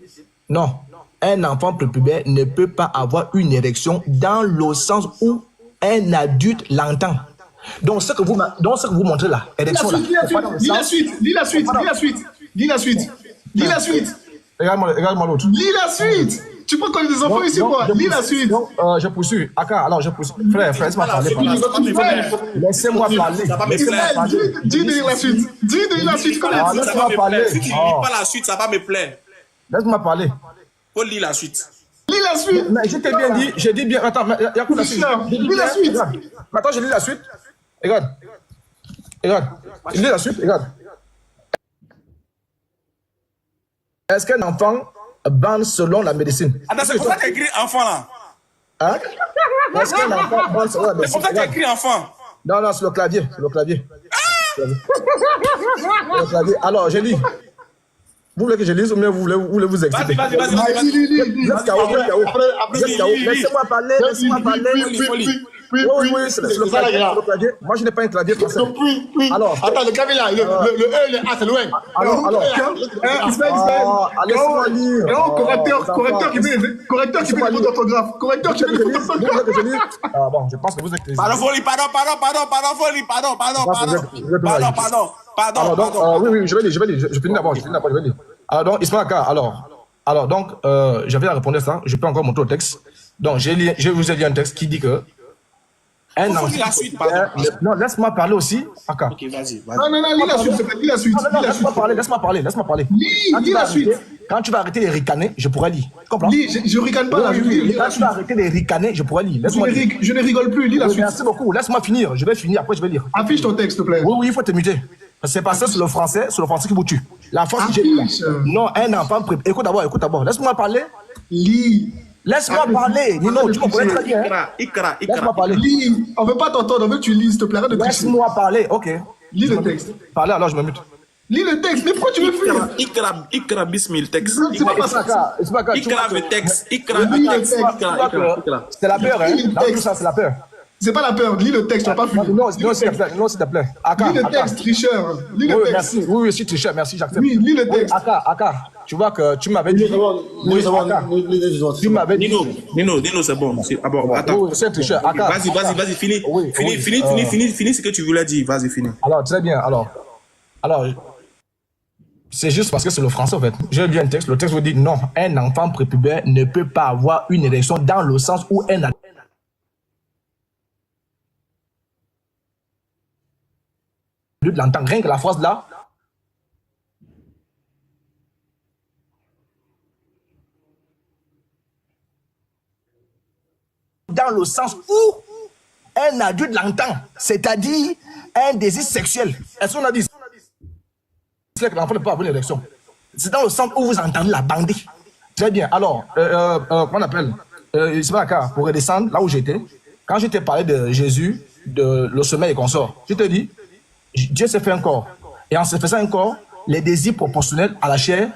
Non. Un enfant prépubère ne peut pas avoir une érection dans le sens où un adulte l'entend. Donc, ce que vous montrez là, érection là. Lis la suite. Regarde-moi l'autre. Lis la suite. Tu peux connaître des enfants ici, quoi. Lis la suite. Donc, je poursuis. Aka, alors je poursuis. Frère, laisse-moi parler. Laissez-moi parler. Dis de lire la suite. Dis de lire la suite. Laisse-moi parler. Si tu ne lis pas la suite, ça va me plaire. Laisse-moi parler. Faut lire la suite. Lis la suite. Mais je t'ai bien dit, j'ai dit bien. Attends, il y a quoi la suite? Lis la suite. Attends, je lis la suite. Regarde. Je lis la suite, regarde. Est-ce qu'un enfant bande selon la médecine? Attends, c'est pour ça que tu écrit enfant là. Hein? Est-ce qu'un enfant bande selon la C'est médecine? pour ça que tu écrit enfant. Non, c'est le clavier. C'est le clavier. Alors, je lis. Vous voulez que je lise ou bien vous voulez vous exciter? Vas-y. Laissez-moi parler. Oui, c'est le clavier. Moi, je n'ai pas un clavier français. Alors, attends, le clavier là, le E, le A, c'est loin. Alors, laissez-moi lire. Correcteur qui met des fautes d'orthographe. Correcteur qui met des fautes d'orthographe. Ah bon, je pense que vous êtes... Pardon. Alors donc, oui, je vais lire. Je finis d'abord, je vais lire. Alors donc, Ismaël Aka, alors donc, j'avais à répondre à ça. Je peux encore montrer le texte. Donc, je vous ai dit un texte qui dit que un enfant... Non, laisse-moi parler aussi, Aka. Ok, vas-y. Non, lis la suite, lis la suite. Laisse-moi parler. Lis la suite. Quand tu vas arrêter de ricaner, je pourrais lire. Tu comprends? Je ricane pas là, je lis. Quand tu vas arrêter de ricaner, je pourrais lire. Je ne rigole plus, lis la suite. Merci beaucoup, laisse-moi finir. Je vais finir, après je vais lire. Affiche ton texte, s'il te plaît. Oui, il faut te muter. C'est passé sur le français qui vous tue. La France que j'ai lu là. Non, un enfant... Écoute d'abord. Laisse-moi parler. Lis. Laisse-moi parler. Nino, tu me connais très bien. Ikra. Laisse-moi parler. Lis. On veut pas t'entendre, on veut que tu lises, s'il te plaît. Laisse-moi parler, ok. Lis le texte. Parlez, alors je me mute. Lis le texte, mais pourquoi tu veux fuir? Ikra bismil texte. C'est pas ça. Ikra le texte. C'est la peur, hein. Dans tout ça, c'est la peur. C'est pas la peur, lis le texte, tu vas pas fuir. Non, s'il te plaît. Lis le texte, tricheur. Lis le texte. Merci. Oui, je suis tricheur, merci, j'accepte. Oui, lis le texte. Aka, tu vois que tu m'avais dit... Tu m'avais dit... Nino, c'est bon. Attends. Oui, c'est tricheur. Vas-y, finis ce que tu voulais dire. Vas-y, finis. Alors, très bien, alors... C'est juste parce que c'est le français en fait. J'ai lu un texte, le texte vous dit non, un enfant prépubère ne peut pas avoir une érection dans le sens où un adulte l'entend. Rien que la phrase là. Dans le sens où un adulte l'entend, c'est-à-dire un désir sexuel. Est-ce qu'on a dit c'est que l'enfant ne peut pas avoir une érection? C'est dans le sens où vous entendez la bandée. Très bien. Alors, qu'on appelle pour redescendre là où j'étais, quand je t'ai parlé de Jésus, de le sommeil et consort, je te dis, Dieu s'est fait un corps. Et en se faisant un corps, les désirs proportionnels à la chair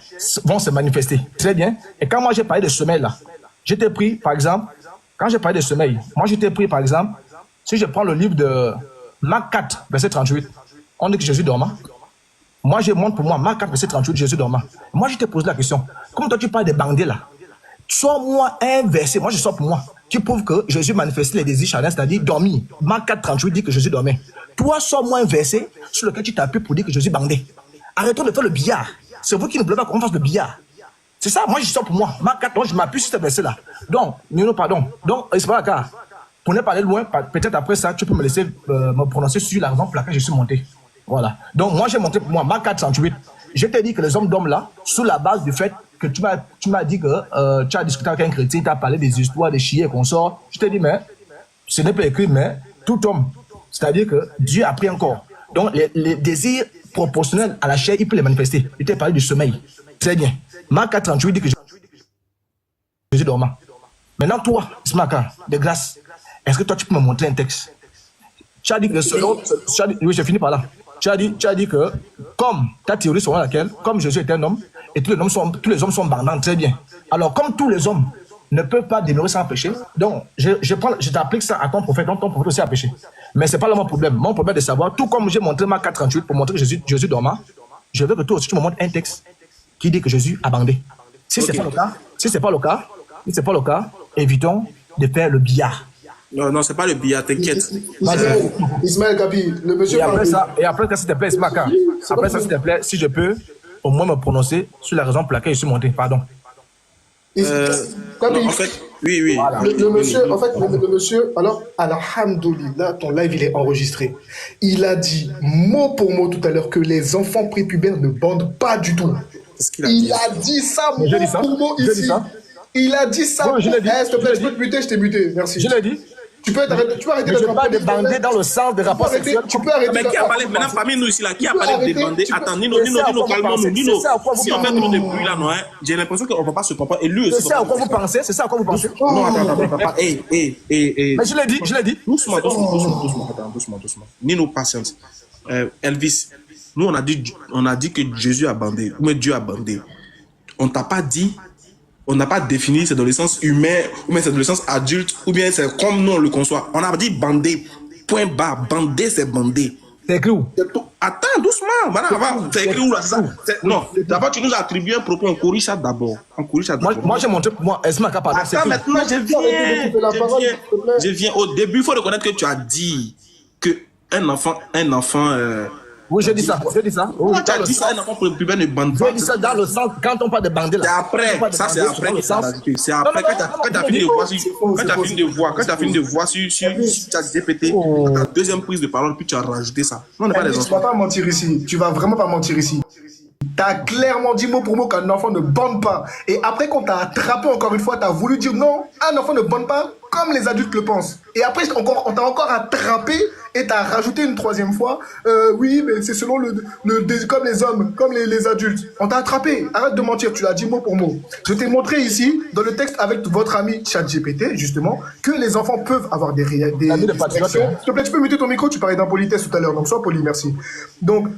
vont se manifester. Très bien. Et quand moi j'ai parlé de sommeil là, je t'ai pris par exemple, quand j'ai parlé de sommeil, moi je t'ai pris par exemple, si je prends le livre de Marc 4, verset 38, on dit que Jésus dormait. Moi, je montre pour moi, Marc 4, verset 38, Jésus dormant. Moi, je te pose la question. Comme toi, tu parles des bandits là, sors-moi un verset, moi je sors pour moi, qui prouve que Jésus manifestait les désirs charnels, c'est-à-dire dormir. Marc 4, 38 dit que Jésus dormait. Toi, sors-moi un verset sur lequel tu t'appuies pour dire que Jésus bandait. Arrêtons de faire le billard. C'est vous qui ne voulez pas qu'on fasse le billard. C'est ça, moi je sors pour moi. Marc 4, donc je m'appuie sur ce verset-là. Donc, Nino, pardon. Donc, c'est pas d'accord. Pour ne pas aller loin, peut-être après ça, tu peux me laisser me prononcer sur la raison pour laquelle je suis monté. Voilà. Donc, moi, j'ai montré pour moi, Marc 4, 38. Je t'ai dit que les hommes dorment là, sous la base du fait que tu m'as dit que tu as discuté avec un chrétien, tu as parlé des histoires, des chiens et consorts. Je t'ai dit, mais ce n'est pas écrit, mais tout homme. C'est-à-dire que Dieu a pris un corps. Donc, les désirs proportionnels à la chair, il peut les manifester. Il t'a parlé du sommeil. Très bien. Marc 4, 38 dit que Jésus dormant. Maintenant, toi, Ismaël, de grâce, est-ce que toi, tu peux me montrer un texte? Tu as dit que selon... Oui, j'ai fini par là. Tu as dit que, comme ta théorie selon laquelle, comme Jésus est un homme, et tous les hommes sont bandants, très bien. Alors, comme tous les hommes ne peuvent pas demeurer sans péché, donc je t'applique ça à ton prophète, donc ton prophète aussi a péché. Mais ce n'est pas là mon problème. Mon problème est de savoir, tout comme j'ai montré Marc 4:38 pour montrer que Jésus dormait, je veux que toi aussi tu me montres un texte qui dit que Jésus a bandé. Si ce n'est pas le cas, si c'est pas le cas, évitons de faire le billard. Non, c'est pas le billard, t'inquiète. Ismaël Gabi, le monsieur... Et après ça, s'il te plaît, Ismaël, après ça, s'il te plaît, si je peux au moins me prononcer sur la raison pour laquelle je suis monté, pardon. En fait, oui. Voilà. Le monsieur, en fait, le monsieur, alors, alhamdoulilah, ton live, il est enregistré. Il a dit mot pour mot tout à l'heure que les enfants prépubères ne bandent pas du tout. Il a dit ça mot pour mot ici. Il a dit ça. Je l'ai dit. S'il te plaît, je peux te muter, je t'ai muté. Merci. Je l'ai dit. Tu peux arrêter de bander, bander dans le sens des rapports sexuels. Tu peux arrêter. Mais qui a parlé maintenant parmi nous ici là? Qui a parlé de bander? Attends, Nino, calmons-nous. Nino, si on fait trop de bruit là, non, j'ai l'impression qu'on ne va pas se comprendre. Et lui aussi. C'est ça à quoi vous pensez? C'est ça à quoi vous pensez? Non, attends. Mais je l'ai dit. Doucement. Nino, patience. Elvis, nous on a dit que Jésus a bandé, ou Dieu a bandé. On t'a pas dit. On n'a pas défini c'est dans le sens humain, ou bien c'est dans le sens adulte, ou bien c'est comme nous on le conçoit. On a dit bander, point barre. Bander, c'est bander. C'est écrit où? Attends, doucement. C'est écrit où là? Non, d'abord tu nous as attribué un propos, on corrige ça d'abord. Moi j'ai montré, Esma a parlé. Attends, maintenant je viens. Au début, il faut reconnaître que tu as dit que un enfant. Oui, j'ai dit ça. Tu as dit ça, un enfant prépubère ne bande pas. J'ai dit ça dans le sens, quand on parle de bander là. C'est après, ça c'est après que ça. C'est après, quand tu as fini de voir sur ChatGPT, ta deuxième prise de parole, puis tu as rajouté ça. Non, on n'est pas des enfants. Tu vas pas mentir ici. Tu vas vraiment pas mentir ici. T'as clairement dit mot pour mot qu'un enfant ne bande pas. Et après, quand t'as attrapé encore une fois, t'as voulu dire non, un enfant ne bande pas comme les adultes le pensent. Et après, on t'a encore attrapé et t'as rajouté une troisième fois. Oui, mais c'est selon comme les hommes, comme les adultes. On t'a attrapé. Arrête de mentir, tu l'as dit mot pour mot. Je t'ai montré ici, dans le texte avec votre ami ChatGPT, justement, que les enfants peuvent avoir des réactions. S'il te plaît, tu peux muter ton micro, tu parlais d'impolitesse tout à l'heure, donc sois poli, merci. Donc,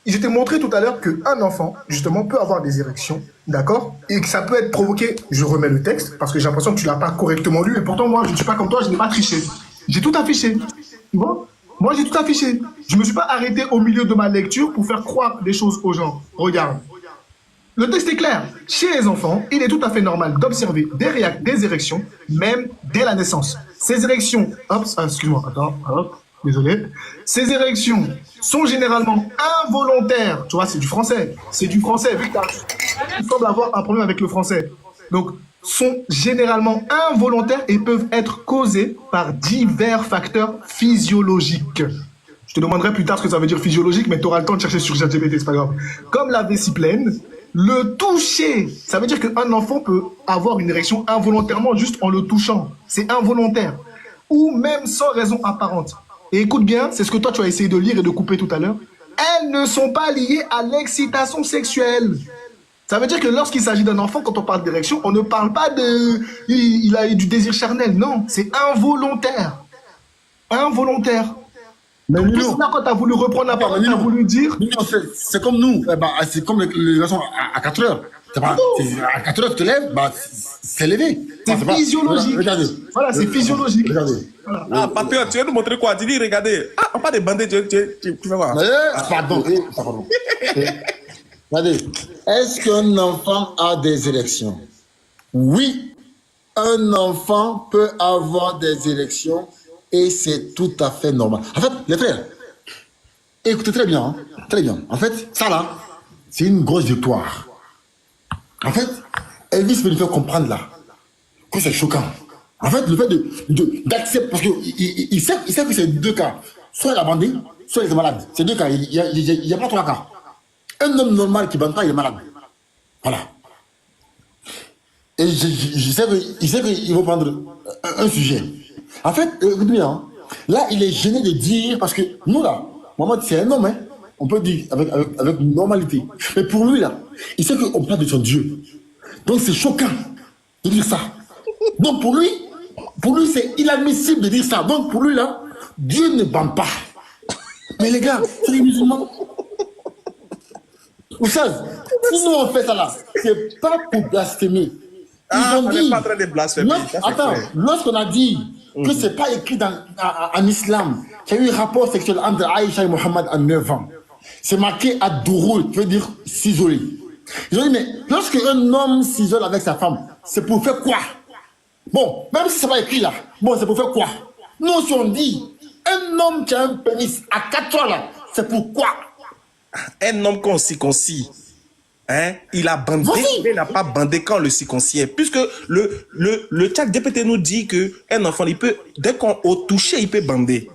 je t'ai montré tout à l'heure qu'un enfant, justement, peut avoir des érections, d'accord? Et que ça peut être provoqué, je remets le texte, parce que j'ai l'impression que tu ne l'as pas correctement lu, et pourtant, moi, je ne suis pas comme toi, je n'ai pas triché. J'ai tout affiché. Tu vois? Moi, j'ai tout affiché. Je ne me suis pas arrêté au milieu de ma lecture pour faire croire des choses aux gens. Regarde. Le texte est clair. Chez les enfants, il est tout à fait normal d'observer des érections, même dès la naissance. Ces érections, excuse-moi, attends, hop. Désolé. Ces érections sont généralement involontaires. Tu vois, c'est du français. C'est du français. Vu que tu sembles avoir un problème avec le français. Donc, sont généralement involontaires et peuvent être causés par divers facteurs physiologiques. Je te demanderai plus tard ce que ça veut dire physiologique, mais tu auras le temps de chercher sur ChatGPT, c'est pas grave. Comme la vessie pleine, le toucher. Ça veut dire qu'un enfant peut avoir une érection involontairement juste en le touchant. C'est involontaire. Ou même sans raison apparente. Et écoute bien, c'est ce que toi tu as essayé de lire et de couper tout à l'heure. Elles ne sont pas liées à l'excitation sexuelle. Ça veut dire que lorsqu'il s'agit d'un enfant, quand on parle d'érection, on ne parle pas il a eu du désir charnel. Non, c'est involontaire. Involontaire. Mais tout ça, quand tu as voulu reprendre la parole, tu as voulu dire... C'est comme nous. C'est comme les garçons à 4 heures. À 4 heures, tu te lèves, c'est levé. C'est physiologique. Regardez. Voilà, c'est physiologique. Regardez. Voilà. Ah, papillon, tu viens nous montrer quoi? Tu dis, regardez. Ah, on parle de bandés, tu vas voir. Pardon. Regardez. Est-ce qu'un enfant a des érections? Oui. Un enfant peut avoir des érections et c'est tout à fait normal. En fait, les frères, écoutez très bien. Très bien. En fait, ça là, c'est une grosse victoire. En fait, Elvis peut nous faire comprendre là que c'est choquant. En fait, le fait d'accepter, parce qu'il sait que c'est deux cas. Soit il a bandé, soit il est malade. C'est deux cas. Il n'y a pas trois cas. Un homme normal qui ne bande pas, il est malade. Voilà. Et je sais qu'il va prendre un sujet. En fait, écoutez bien, là, il est gêné de dire, parce que nous là, Mohamed, c'est un homme, hein. On peut dire avec normalité. Mais pour lui, là, il sait qu'on parle de son Dieu. Donc c'est choquant de dire ça. Donc pour lui c'est inadmissible de dire ça. Donc pour lui, là, Dieu ne bande pas. Mais les gars, c'est les musulmans. Vous savez, si nous on fait ça là, c'est pas pour blasphémer. Ils ont dit, on n'est pas en train de blasphémer. Attends, lorsqu'on a dit que c'est pas écrit en islam qu'il y a eu un rapport sexuel entre Aïcha et Mohammed à 9 ans. C'est marqué à Douro, qui veut dire s'isoler. Ils ont dit, mais lorsque un homme s'isole avec sa femme, c'est pour faire quoi? Bon, même si c'est pas écrit là, bon, c'est pour faire quoi? Nous, si on dit, un homme qui a un pénis à 4 ans là, c'est pour quoi? Un homme qu'on circoncis, hein, il a bandé, il n'a pas bandé quand on le circoncis. Puisque le chat GPT nous dit qu'un enfant, il peut, dès qu'on au toucher, il peut bander.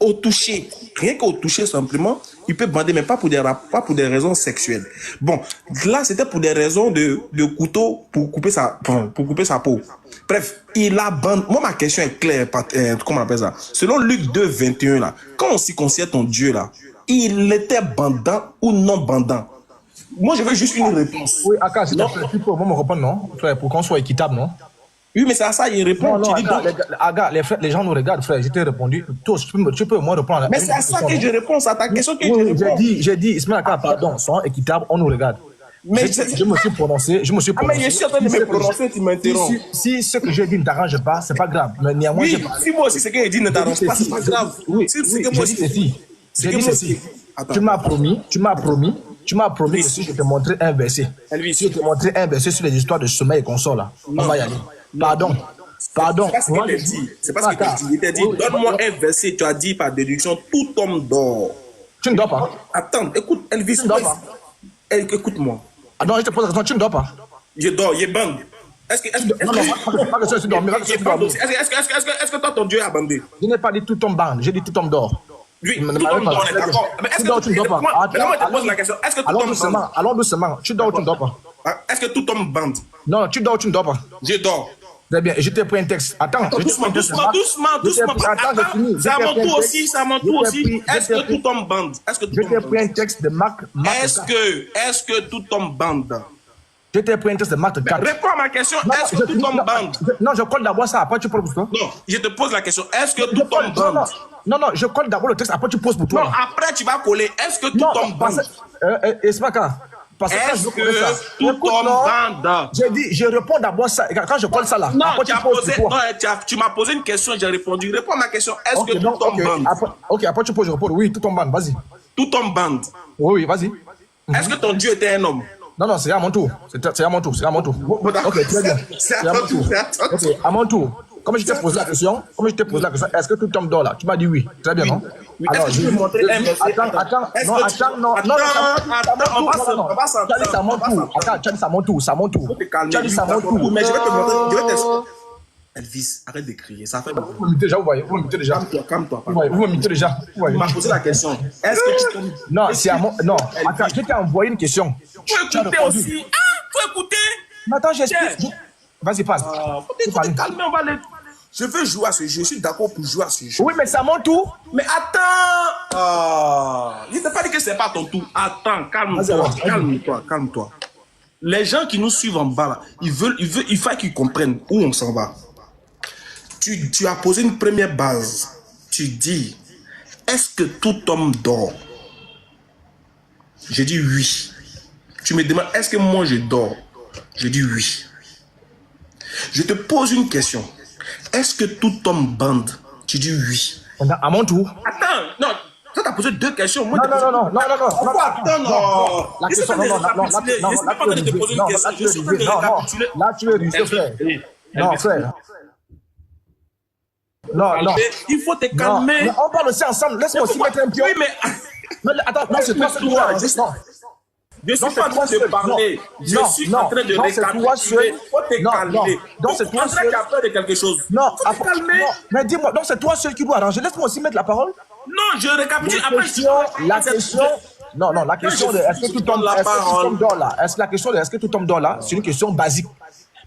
Au toucher, rien qu'au toucher simplement, il peut bander, mais pas pour des raisons sexuelles. Bon, là, c'était pour des raisons de couteau pour couper sa peau. Bref, il a bandé. Moi, ma question est claire, comment on appelle ça? Selon Luc 2, 21, là, quand on circoncisait ton Dieu, là, il était bandant ou non bandant? Moi, je veux juste une réponse. Oui, Aka, c'est tu peux me répondre, non? Frère, pour qu'on soit équitable, non? Oui, mais c'est à ça, il répond. Non, Aga, les gens nous regardent, frère. Je t'ai répondu. Tous, tu peux moi répondre. Mais c'est à ça que je réponds, à ta question que je réponds. J'ai dit, Ismaël Aka, pardon, sont équitables, on nous regarde. Mais je me suis prononcé. Ah, mais je suis en train de me prononcer, tu m'interromps. Si ce que j'ai dit ne t'arrange pas, c'est pas grave. Mais néanmoins, oui, si moi aussi ce que j'ai dit ne t'arrange pas, c'est pas grave. Oui, j'ai dit ceci. Tu m'as promis que si je te montrais un verset, si je te montrais un verset sur les histoires de sommeil et consort là, on va y aller. Pardon. C'est pas ce que tu dis. Il t'a dit, donne-moi un verset, tu as dit par déduction, tout homme dort. Tu ne dors pas. Attends, écoute, Elvis. Tu ne dors pas. Écoute-moi. Ah non, je te pose la question, tu ne dors pas. Je dors, je bande. Est-ce que toi, ton Dieu a bandé? Je n'ai pas dit tout homme bande, j'ai dit tout homme dort. Oui, tout homme dort, on est d'accord. Mais est-ce que tu ne dors pas? Moi, je te pose la question. Est-ce que tout homme bande? Allons doucement. Tu dors ou tu ne dors pas? Est-ce que tout homme bande? Non, tu dors ou tu ne dors pas? Je dors. Très bien, je t'ai pris un texte. Attends, doucement. C'est à mon tour aussi, Est-ce que tout homme bande? Je t'ai pris un texte de Marc. Est-ce que tout homme bande? Je t'ai pris un texte de Marc 4. Réponds à ma question. Est-ce que tout homme bande? Non, je colle d'abord ça, après tu poses pour toi. Non, je te pose la question. Est-ce que tout homme bande? Non, je colle d'abord le texte, après tu poses pour toi. Non, après tu vas coller. Est-ce que tout homme bande? Esmaka. Est-ce que tout homme bande? J'ai dit, je réponds d'abord ça. Quand je colle ça là, non, après tu m'as posé une question, j'ai répondu. Réponds à ma question. Est-ce que tout homme bande? Ok, après tu poses, je réponds. Oui, tout homme bande, vas-y. Tout homme bande? Oui, vas-y. Est-ce que ton Dieu était un homme? Non, c'est à mon tour. C'est à mon tour. Ok, très bien. C'est à mon tour. Ok, à mon tour. Comme je t'ai posé la question, est-ce que tout homme dort là? Tu m'as dit oui. Très bien, non? Alors, je vais montrer un verset. Attends, non. On va s'entendre. C'est à mon tour. Attends, c'est à mon tour. Tu as dit c'est à mon tour. Mais je vais te montrer. Elvis, arrête de crier. Ça fait beaucoup. Vous me déjà, vous voyez. Vous me mettez déjà. Calme-toi. Vous me mettez déjà. Tu m'as posé la question. Est-ce que tu... Non, c'est à mon... Non, attends, je t'ai envoyé une question. Tu écouter aussi. Faut écouter. Mais attends, j'explique. Vas-y, passe. Faut te calmer, on va aller... Je veux jouer à ce jeu. Je suis d'accord pour jouer à ce jeu. Oui, mais c'est à mon tour. Mais attends. Je ne t'ai pas dit que c'est pas ton tour. Attends, calme-toi. Les gens qui nous suivent en bas, là, il faut qu'ils comprennent où on s'en va. Tu as posé une première base. Tu dis, est-ce que tout homme dort? J'ai dit oui. Tu me demandes, est-ce que moi je dors? Je dis oui. Je te pose une question. Est-ce que tout homme bande? Tu dis oui. À mon tour. Attends, non. Toi, tu as posé deux questions. Moi, non. Pourquoi? Attends, la question, non. Là, tu es rusé, frère. Non, frère. Non. Il faut te calmer. On parle aussi ensemble. Laisse-moi aussi mettre un pion. Oui, mais... Attends, non, c'est toi seul qui dois arranger. Je suis pas en train de parler. Je suis en train de récapituler. Il faut te calmer. Donc, c'est toi seul qui as peur de quelque chose. Non, il faut te calmer. Mais dis-moi, donc c'est toi seul qui dois arranger. Laisse-moi aussi mettre la parole. Non, je récapitule. La question de est-ce que tout homme dort là? La question de est-ce que tout homme dort là? C'est une question basique.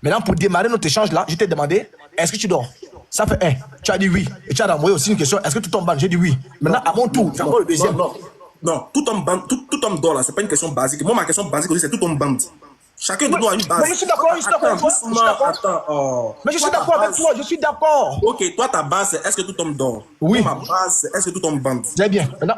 Maintenant, pour démarrer notre échange là, je t'ai demandé, est-ce que tu dors? Ça fait un. Tu as dit oui. Et tu as envoyé aussi une question, est-ce que tout homme bande? J'ai dit oui. Maintenant, à mon tour, j'envoie le deuxième. Non, tout homme dort là, c'est pas une question basique. Moi, ma question basique aussi, c'est tout homme bande. Chacun de nous a une base. Mais je suis d'accord, Mais je suis d'accord avec toi, je suis d'accord. Ok, toi, ta base, c'est est-ce que tout homme dort? Oui. Moi, ma base, c'est est-ce que tout homme bande? Très bien. Maintenant,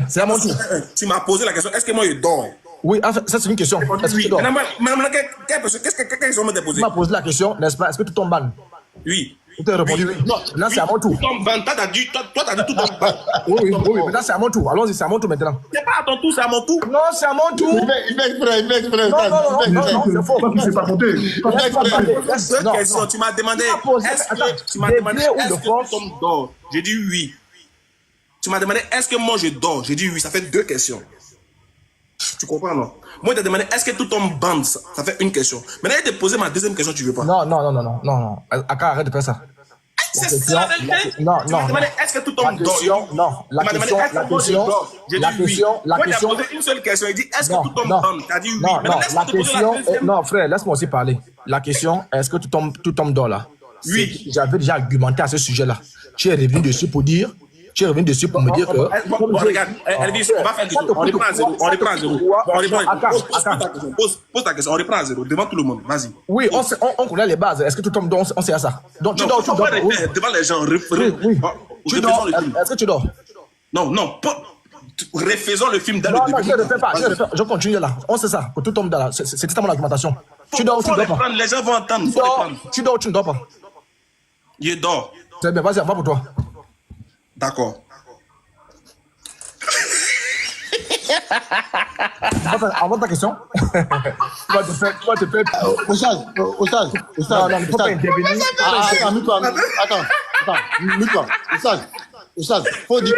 c'est à mon tour. Tu m'as posé la question, est-ce que moi, je dors? Oui, ça c'est une question. Est-ce que tu dors? Qu'est-ce que quelqu'un me déposé? Tu m'as posé la question, n'est-ce pas? Est-ce que tout homme bande? Oui. Je t'ai répondu oui. Non, Maintenant, c'est à mon tour. Tout tombe bande. Toi, t'as dit tout tombe bande. Oui, maintenant, c'est à mon tour. Allons-y, c'est à mon tour maintenant. C'est pas à ton tour, c'est à mon tour. Non, c'est à mon tour. Il fait exprès. Non, c'est faux. Toi, tu sais pas compter. Deux questions. Tu m'as demandé, est-ce que tout tombe dort? J'ai dit oui. Tu m'as demandé, est-ce que moi je dors? J'ai dit oui. Ça fait deux questions. Tu comprends, non? Moi, je t'ai demandé, est-ce que tout tombe bande? Ça fait une question. Maintenant, je t'ai posé ma deuxième question, tu veux pas? Non. Aka, arrête de faire ça. C'est ça la vérité? Non. Tu m'as demandé, est-ce que tout tombe dort? Non, la question, posé une seule question. Il dit, est-ce que tout tombe bande? Tu as dit oui. Non, la question, non, frère, laisse-moi aussi parler. La question, est-ce que tout tombe dort là? Oui. J'avais déjà argumenté à ce sujet-là. Tu es revenu dessus pour me dire que. Bon, regarde, Elvis, on va faire du tout. On reprend à zéro. Pose ta question, on reprend à zéro devant tout le monde. Vas-y. Oui, on connaît les bases. Est-ce que tout tombe dort? On sait à ça. Donc, tu dors. Devant les gens, oui. Tu dors. Est-ce que tu dors? Non. Refaisons le film dans le début. Non, je ne le fais pas. Je continue là. On sait ça. Que tout tombe là. C'est ça mon argumentation. Tu dors ou tu ne dors pas? Les gens vont entendre. Tu dors ou tu ne dors pas? Je dors. Très bien, vas-y, on va pour toi. D'accord. Avant ta question, tu vas te faire. Ostaz. Non, il ne faut pas intervenir. Attends. Ostaz, faut dire.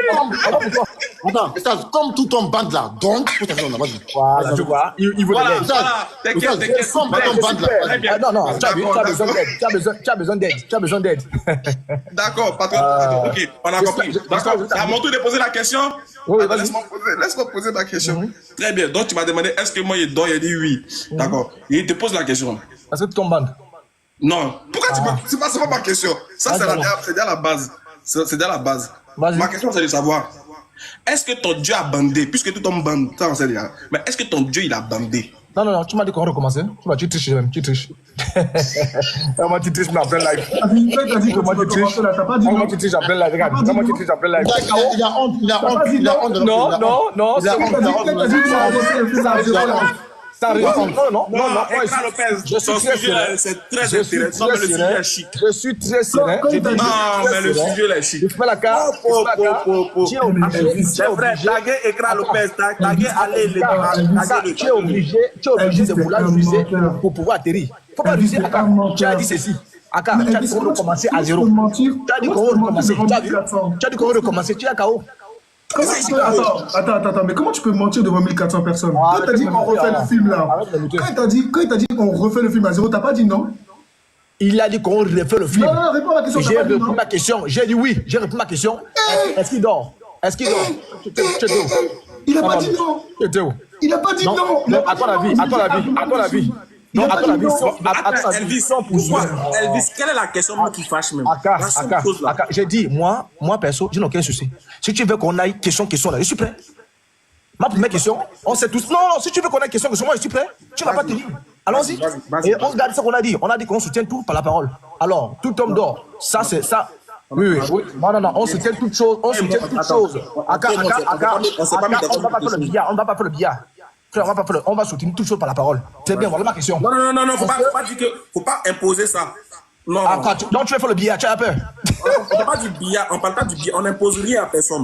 Attends, Ostaz, comme tout tombe bande là, donc, faut t'attendre là, vas-y. Voilà, tu vois, il veut de l'aide. Voilà, t'inquiète. Comme tout tombe bande là. Non, tu as besoin d'aide. D'accord, patron. Ok, on a compris. D'accord, c'est à mon tour de poser la question. Oui, vas-y. Laisse-moi poser ma question. Très bien, donc tu m'as demandé, est-ce que moi je dors? Il a dit oui. D'accord, il te pose la question. Est-ce que tu tombes bande? Non, pourquoi c'est pas ma question? Ça, c'est déjà la base. C'est déjà la base. Ma question, c'est de savoir, est-ce que ton Dieu a bandé? Puisque tout tombe bande, ça on sait déjà. Mais est-ce que ton Dieu, il a bandé? Non, tu m'as dit qu'on recommençait. Tu triches même, tu triches. Moi, tu triches, mais en plein live. T'as dit que tu vas commencer là, t'as pas dit non. Moi, tu triches en plein live. Regarde, moi, tu triches en plein live. Il a honte. Non. T'as dit que tu vas refaire le film à zéro là. Non, je suis très serein. C'est très intéressant, mais le sujet est chic. Je suis très serein. Non, mais le sujet est chic. Je fais la carte. Tu es obligé. C'est vrai, taguer Ekra Lopez, taguer aller le Tu es obligé de vouloir ruser pour pouvoir atterrir. Faut pas ruser. Tu as dit ceci. Aka, tu as dit qu'on va recommencer à zéro. Tu as dit qu'on va recommencer. Tu as dit qu'on va recommencer. Tu es KO. Attends, mais comment tu peux mentir devant 1400 personnes? Quand t'as dit qu'on refait le film là, quand il t'a dit qu'on refait le film à zéro, t'as pas dit non? Il a dit qu'on refait le film. Non, réponds à ma question. J'ai répondu ma question. J'ai dit oui. J'ai répondu ma question. Est-ce qu'il dort? Tu étais où? Il a pas dit non. Tu étais où? Il a pas dit non. À ton avis. Non, à ton avis, Elvis, quelle est la question qui fâche même? Aka, j'ai dit, moi, perso, je n'ai aucun souci. Si tu veux qu'on aille question là, je suis prêt. Ma première question, on sait tous. Non, si tu veux qu'on aille question, moi, je suis prêt. Tu vas pas tenir. Allons-y. Et on regarde ce qu'on a dit. On a dit qu'on soutient tout par la parole. Alors, tout homme d'or, ça, c'est ça. Oui. Non, on soutient toutes choses. Aka, on va pas faire le billard. Frère, on va soutenir toutes choses par la parole. C'est bien, voilà ma question. Non, faut pas imposer ça. Non. Donc tu veux faire le billard, tu as peur. On parle pas du billard, on n'impose rien à personne.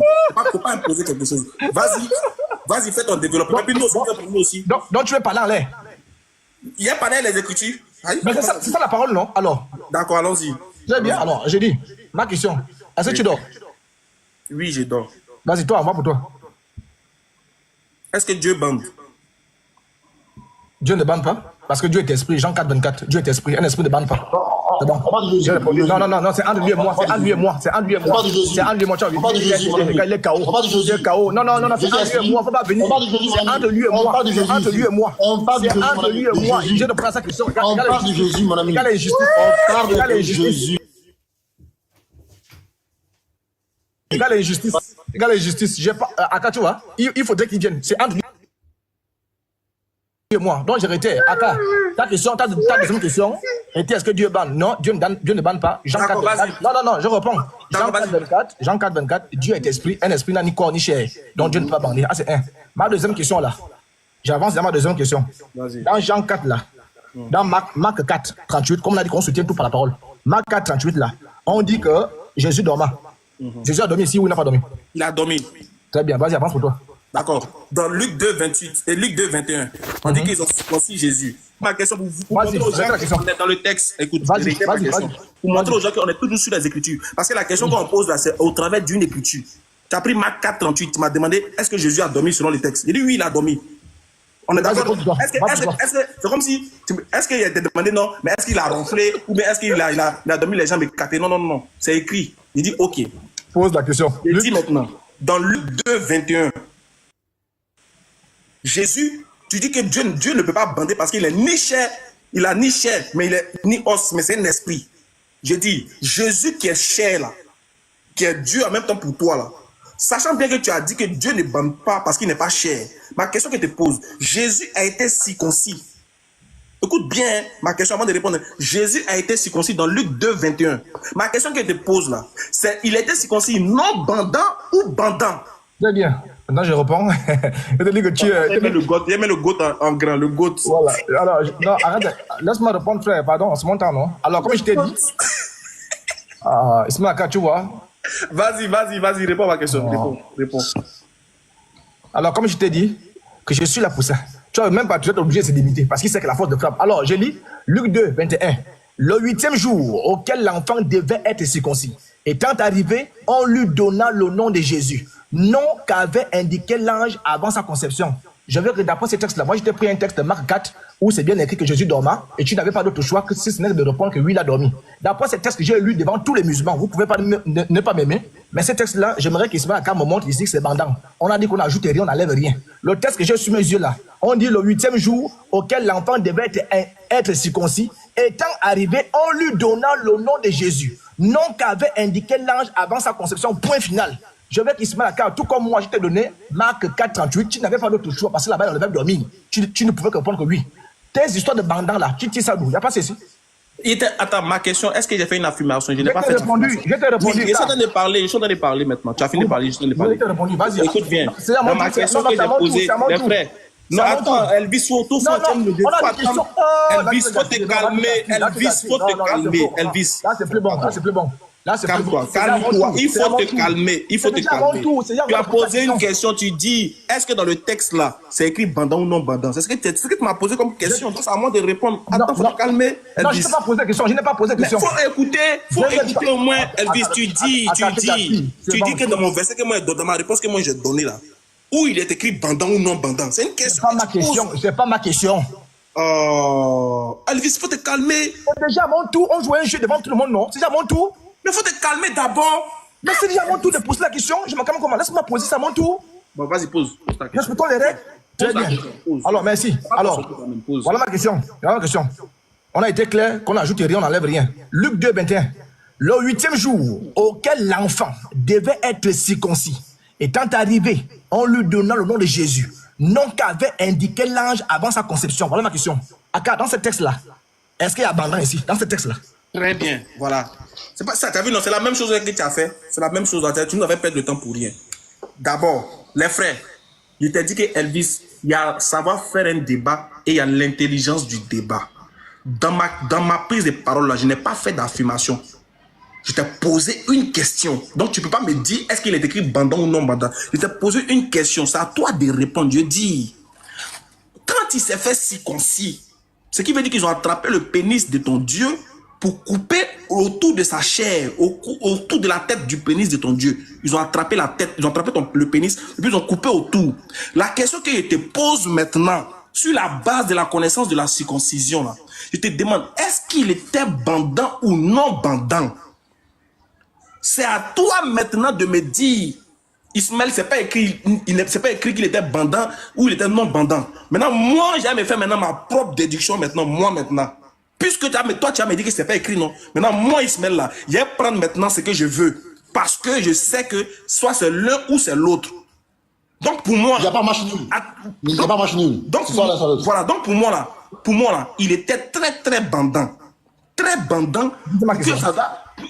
Faut pas imposer quelque chose. Vas-y, fais ton développement. Puis nous aussi. Donc tu veux parler en l'air. Il y a parlé les écritures. Mais c'est ça la parole, non? Alors. D'accord, allons-y. Très bien, alors, j'ai dit, ma question, est-ce que tu dors? Oui, je dors. Vas-y, toi, on va pour toi. Est-ce que Dieu bande? Dieu ne bande pas, parce que Dieu est esprit. Jean 4, 24, Dieu est esprit, un esprit ne bande pas. C'est bon. Non, c'est entre lui et moi. C'est entre lui et moi. C'est entre lui et moi. Tu as vu. Il est KO. Il est KO. Non, c'est entre lui et moi. Faut pas venir. C'est entre lui et moi. C'est entre lui et moi. C'est entre lui et moi. Je ne prends sa question. On parle de Jésus, mon ami. Regarde l'injustice. On parle de Jésus. Regarde l'injustice. Aka, tu vois, il faudrait qu'il vienne. C'est entre lui et moi. Donc, j'ai arrêté. Aka, ta deuxième question était est-ce que Dieu bande? Non, Dieu ne bande pas. Jean 4, 24. Non, je réponds. Jean 4, 24. Dieu est esprit. Un esprit n'a ni corps ni chair. Donc, Dieu ne peut pas bander. Ah, c'est un. Ma deuxième question là. J'avance dans ma deuxième question. Dans Jean 4 là. Dans Marc 4, 38, comme on a dit qu'on soutient tout par la parole. Marc 4, 38 là. On dit que Jésus dormait. Jésus a dormi ici ou il n'a pas dormi? Il a dormi. Très bien, vas-y, avance pour toi. D'accord. Dans Luc 2, 28 et Luc 2, 21, on dit qu'ils ont circoncis Jésus. Ma question pour vous, montrer aux gens qu'on est dans le texte. Écoute, pour montrer aux gens qu'on est toujours sur les Écritures. Parce que la question qu'on pose là, c'est au travers d'une écriture. Tu as pris Marc 4, 38, tu m'as demandé est-ce que Jésus a dormi selon les textes. Il dit oui, il a dormi. On est d'accord. C'est comme si, est-ce qu'il a été demandé non, mais est-ce qu'il a ronflé ou bien est-ce qu'il a dormi les jambes écartées? Non. C'est écrit. Il dit ok. Pose la question. Il dit maintenant, dans Luc 2, 21, Jésus, tu dis que Dieu ne peut pas bander parce qu'il est ni chair, il a ni chair, mais il est ni os, mais c'est un esprit. Je dis, Jésus qui est chair là, qui est Dieu en même temps pour toi là, sachant bien que tu as dit que Dieu ne bande pas parce qu'il n'est pas chair, ma question que je te pose, Jésus a été circoncis. Écoute bien ma question avant de répondre. Jésus a été circoncis dans Luc 2, 21. Ma question que je te pose là, c'est il a été circoncis non bandant ou bandant? Très bien. Maintenant, je réponds. Je te dis que tu il met le goat en grand, le goat. Voilà. Alors, non, arrête. Laisse-moi répondre, frère. Pardon, c'est mon temps, non? Alors, comme je t'ai dit, Ismaël, tu vois. Vas-y, réponds à ma question. Réponds. Alors, comme je t'ai dit, que je suis là pour ça. Tu vois, même pas, tu es obligé de se limiter parce qu'il sait que la force de frappe. Alors, je lis Luc 2, 21. Le 8e jour auquel l'enfant devait être circoncis. Étant arrivé, on lui donna le nom de Jésus, nom qu'avait indiqué l'ange avant sa conception. Je veux que d'après ce texte-là, moi, je t'ai pris un texte de Marc 4 où c'est bien écrit que Jésus dormait et tu n'avais pas d'autre choix que si ce n'est de répondre que oui, il a dormi. D'après ce texte que j'ai lu devant tous les musulmans, vous ne pouvez pas ne pas m'aimer, mais ce texte-là, j'aimerais qu'Ismaël me montre ici que c'est bandant. On a dit qu'on ajoute rien, on n'enlève rien. Le texte que j'ai sur mes yeux là, on dit le 8e jour auquel l'enfant devait être circoncis, étant arrivé, on lui donna le nom de Jésus, nom qu'avait indiqué l'ange avant sa conception, point final. Je veux qu'Ismaël, tout comme moi, je t'ai donné Marc 4, 38, tu n'avais pas d'autre choix parce que là-bas, on devait dormir. Tu ne pouvais que répondre que oui. Tes histoires de bandants là, tu dis ça d'où? Il n'y a pas ceci. Attends, ma question, est-ce que j'ai fait une affirmation? Je n'ai pas fait répondu. Je t'ai répondu. Oui, je suis en train de parler maintenant. Tu as fini de parler, je suis en train de parler. Je t'ai répondu, vas-y. Écoute bien. Dans ma question que j'ai posée, les frères. Non, attends, Elvis, surtout, Elvis, faut te calmer. Elvis, faut te calmer. Elvis. Là, c'est plus bon. Calme-toi. Il faut te calmer. Tu as posé une question, tu dis, est-ce que dans le texte là, c'est écrit bandant ou non bandant? C'est ce que tu m'as posé comme question. Donc, c'est à moi de répondre. Attends, faut te calmer. Non, je n'ai pas posé la question. Je n'ai pas posé la question. Faut écouter au moins, Elvis. Tu dis que dans mon verset que moi, dans ma réponse que moi j'ai donnée là, où il est écrit bandant ou non bandant. C'est une question. C'est pas ma question. Elvis, faut te calmer. C'est déjà mon tour. On joue un jeu devant tout le monde, non? C'est déjà mon tour. Mais faut te calmer d'abord. Mais c'est déjà mon tour de poser la question. Je me calme comment? Laisse-moi poser ça à mon tour. Bon, vas-y, pose ta question. Respectons les règles. Très bien. Alors, merci. Alors, voilà ma question. On a été clair qu'on n'ajoute rien, on n'enlève rien. Luc 2, 21. Le 8e jour auquel l'enfant devait être circoncis, étant arrivé, on lui donna le nom de Jésus, nom qu'avait indiqué l'ange avant sa conception. Voilà ma question. Aka, dans ce texte-là, est-ce qu'il y a abandon ici, dans ce texte-là? Très bien, voilà. C'est pas ça, tu as vu, non, c'est la même chose que tu as fait. C'est la même chose, tu nous avais perdu de temps pour rien. D'abord, les frères, je t'ai dit que Elvis, il y a savoir faire un débat et il y a l'intelligence du débat. Dans ma prise de parole, là, je n'ai pas fait d'affirmation. Je t'ai posé une question. Donc, tu ne peux pas me dire est-ce qu'il est écrit bandant ou non bandant. Je t'ai posé une question. C'est à toi de répondre. Je dis, quand il s'est fait circoncis, ce qui veut dire qu'ils ont attrapé le pénis de ton Dieu pour couper autour de sa chair, autour de la tête du pénis de ton Dieu. Ils ont attrapé la tête, ils ont attrapé le pénis, et puis ils ont coupé autour. La question que je te pose maintenant, sur la base de la connaissance de la circoncision, là, je te demande, est-ce qu'il était bandant ou non bandant? C'est à toi maintenant de me dire, Ismaël, c'est pas écrit qu'il était bandant ou il était non bandant. Maintenant, moi, j'ai fait maintenant ma propre déduction maintenant. Puisque toi, tu as me dit que c'est pas écrit, non. Maintenant, moi, Ismaël, là, je vais prendre maintenant ce que je veux. Parce que je sais que soit c'est l'un ou c'est l'autre. Donc, pour moi... Il n'y a pas match nul. Il n'y a pas match nul. Donc, voilà, donc pour moi, là, il était très, très bandant. Très bandant.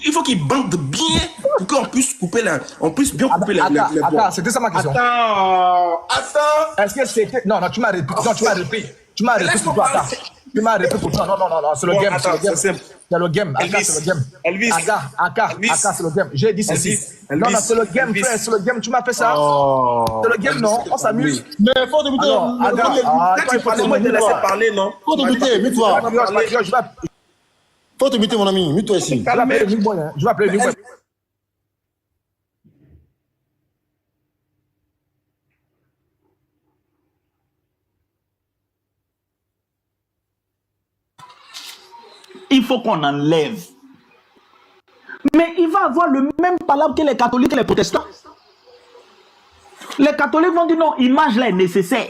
Il faut qu'il bande bien pour qu'on puisse couper bien couper les bois. Attends, c'était ça ma question. Attends. Est-ce que c'était... Non, tu m'as répété. Tu m'as répété. Tu m'as arrêté pour toi. Non, c'est le Bon, game. attends, C'est le game. c'est simple. C'est le game. Aka, Elvis. c'est le game. Elvis. Aka, c'est le game. J'ai dit ceci. Elvis. Non, c'est le game, Elvis. frère. C'est le game. Tu m'as fait ça. Oh. C'est le game, non? On s'amuse. Mais faut débuter. Alors, Aga, Quand tu parlais, moi, je te laissais parler, non? Faut débuter, mets-toi. Faut débuter, mon ami. Mets-toi ici. Je vais appeler le New Boy. Je vais appeler le New Boy. Il faut qu'on enlève. Mais il va avoir le même palabre que les catholiques et les protestants. Les catholiques vont dire non, image là est nécessaire.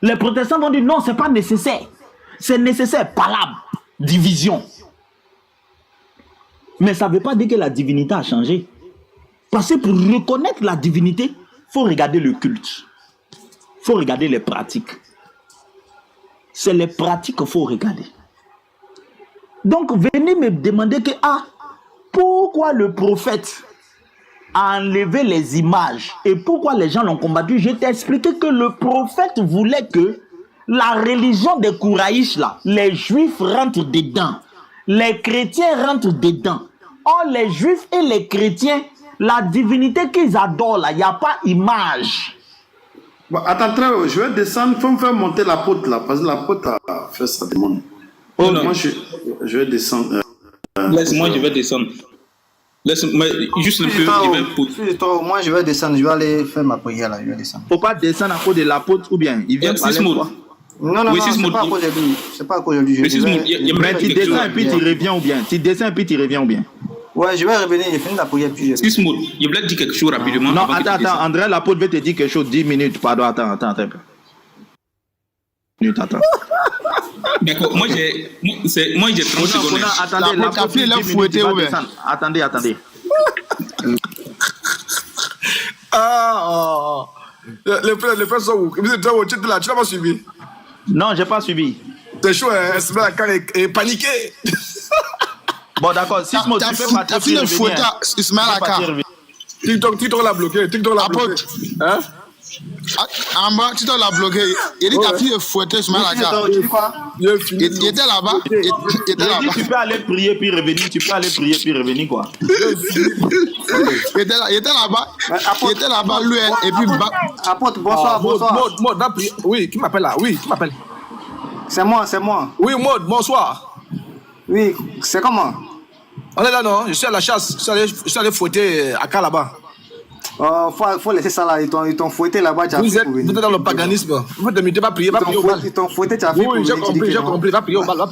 Les protestants vont dire non, c'est pas nécessaire. C'est nécessaire, palabre, division. Mais ça ne veut pas dire que la divinité a changé. Parce que pour reconnaître la divinité, il faut regarder le culte. Il faut regarder les pratiques. C'est les pratiques qu'il faut regarder. Donc, venez me demander que, pourquoi le prophète a enlevé les images et pourquoi les gens l'ont combattu. Je t'ai expliqué que le prophète voulait que la religion des Kouraïches, là, les juifs rentrent dedans, les chrétiens rentrent dedans. Or, les juifs et les chrétiens, la divinité qu'ils adorent, là, il n'y a pas image. Bon, attends, très haut, je vais descendre, il faut me faire monter la pote là, parce que la pote a fait sa demande. Oh, moi, je vais descendre. Laisse-moi, je vais descendre. Laisse-moi, juste un peu, je vais poser. Moi, je vais descendre, je vais aller faire ma prière là, je vais descendre. Faut pas descendre à cause de l'apôtre ou bien il vient parler quoi. Non, Oui, c'est pas à cause de lui. C'est pas à cause de lui. Mais tu descends et puis tu reviens ou bien. Tu descends et puis tu reviens ou bien. Ouais, je vais revenir, j'ai fini la prière puis je vais. Excuse-moi, je voulais te dire quelque chose rapidement. Non, attends, André l'apôtre veut te dire quelque chose, 10 minutes, pardon, attends. Attends. D'accord, moi j'ai 30 secondes. Attendez, l'apôtre il est fouetté ou bien. Attendez. Les frères sont où? Tu n'as pas suivi? Non, j'ai pas suivi. C'est chaud, hein? C'est la canne est paniqué. Bon, d'accord, si tu fais partir, ta fille est fouettée, Ismaël Aka. TikTok l'a bloqué. Hein? En bas, TikTok l'a bloqué. Il dit ta fille est fouettée, Ismaël Aka. Tu dis quoi? Il était là-bas. Il était là-bas. Tu peux aller prier puis revenir. Quoi. Il était là-bas. Il était là-bas, lui, et puis Apôtre, bonsoir. Maud, oui, qui m'appelle là? Oui, qui m'appelle? C'est moi. Oui, Maud, bonsoir. Oui, c'est comment? On est là, non? Je suis à la chasse. Je suis allé fouetter Aka là-bas. Faut laisser ça là. Ils t'ont fouetté là-bas. Vous êtes dans le paganisme. Vous ne mettez pas prier, va prier au bal. Ils t'ont fouetté, tu as fait. Oui, j'ai compris. Va prier au bal. va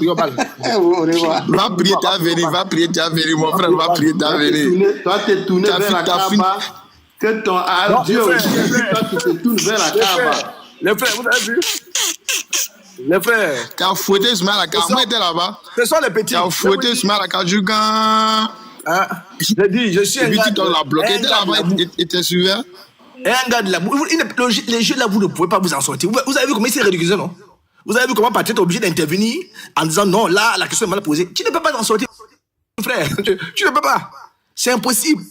prier, tu as venu, mon frère, va prier, tu as venu. Toi, tu es tourné vers la Kaaba. Que ton Dieu aussi, toi, tu te tournes vers la Kaaba. Les frères, vous avez vu? Les frères. Tu as fouetté Ismaël Aka. Moi, j'étais là-bas. Ce sont les petits. Tu as fouetté Ismaël Aka. J'ai dit, je suis un gars. Tu l'as bloqué. Il était là-bas, il était suivi. Et un gars de là. Les jeux là, vous ne pouvez pas vous en sortir. Vous avez vu comment il s'est ridiculisé, non? Vous avez vu comment Patrick est obligé d'intervenir en disant non, là, la question est mal posée. Tu ne peux pas t'en sortir, frère. Tu ne peux pas. C'est impossible.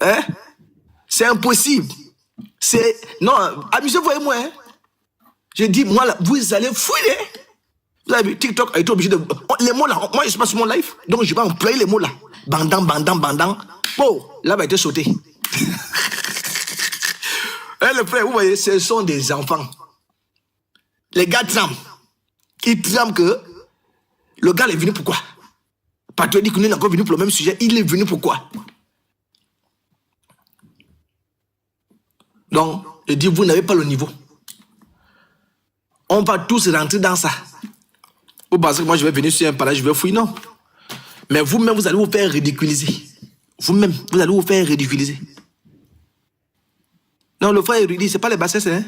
Hein? C'est impossible. Non, amusez-vous avec moi, hein? J'ai dit, moi, là, vous allez fouiller. Vous avez vu, TikTok a été obligé de... Les mots là, moi, je suis pas sur mon live, donc je vais employer les mots là. Bandant. Oh, là, va être sauté. Les frères, vous voyez, ce sont des enfants. Les gars tremblent. Ils tremblent que le gars est venu pourquoi? Patrick dit qu'on est encore venu pour le même sujet. Il est venu pourquoi? Donc, je dis, vous n'avez pas le niveau. On va tous rentrer dans ça. Vous pensez que moi je vais venir sur un palais, je vais fouiller? Non. Mais vous-même, vous allez vous faire ridiculiser. Vous-même, vous allez vous faire ridiculiser. Non, le frère érudit, ce n'est pas les bassesses. Hein?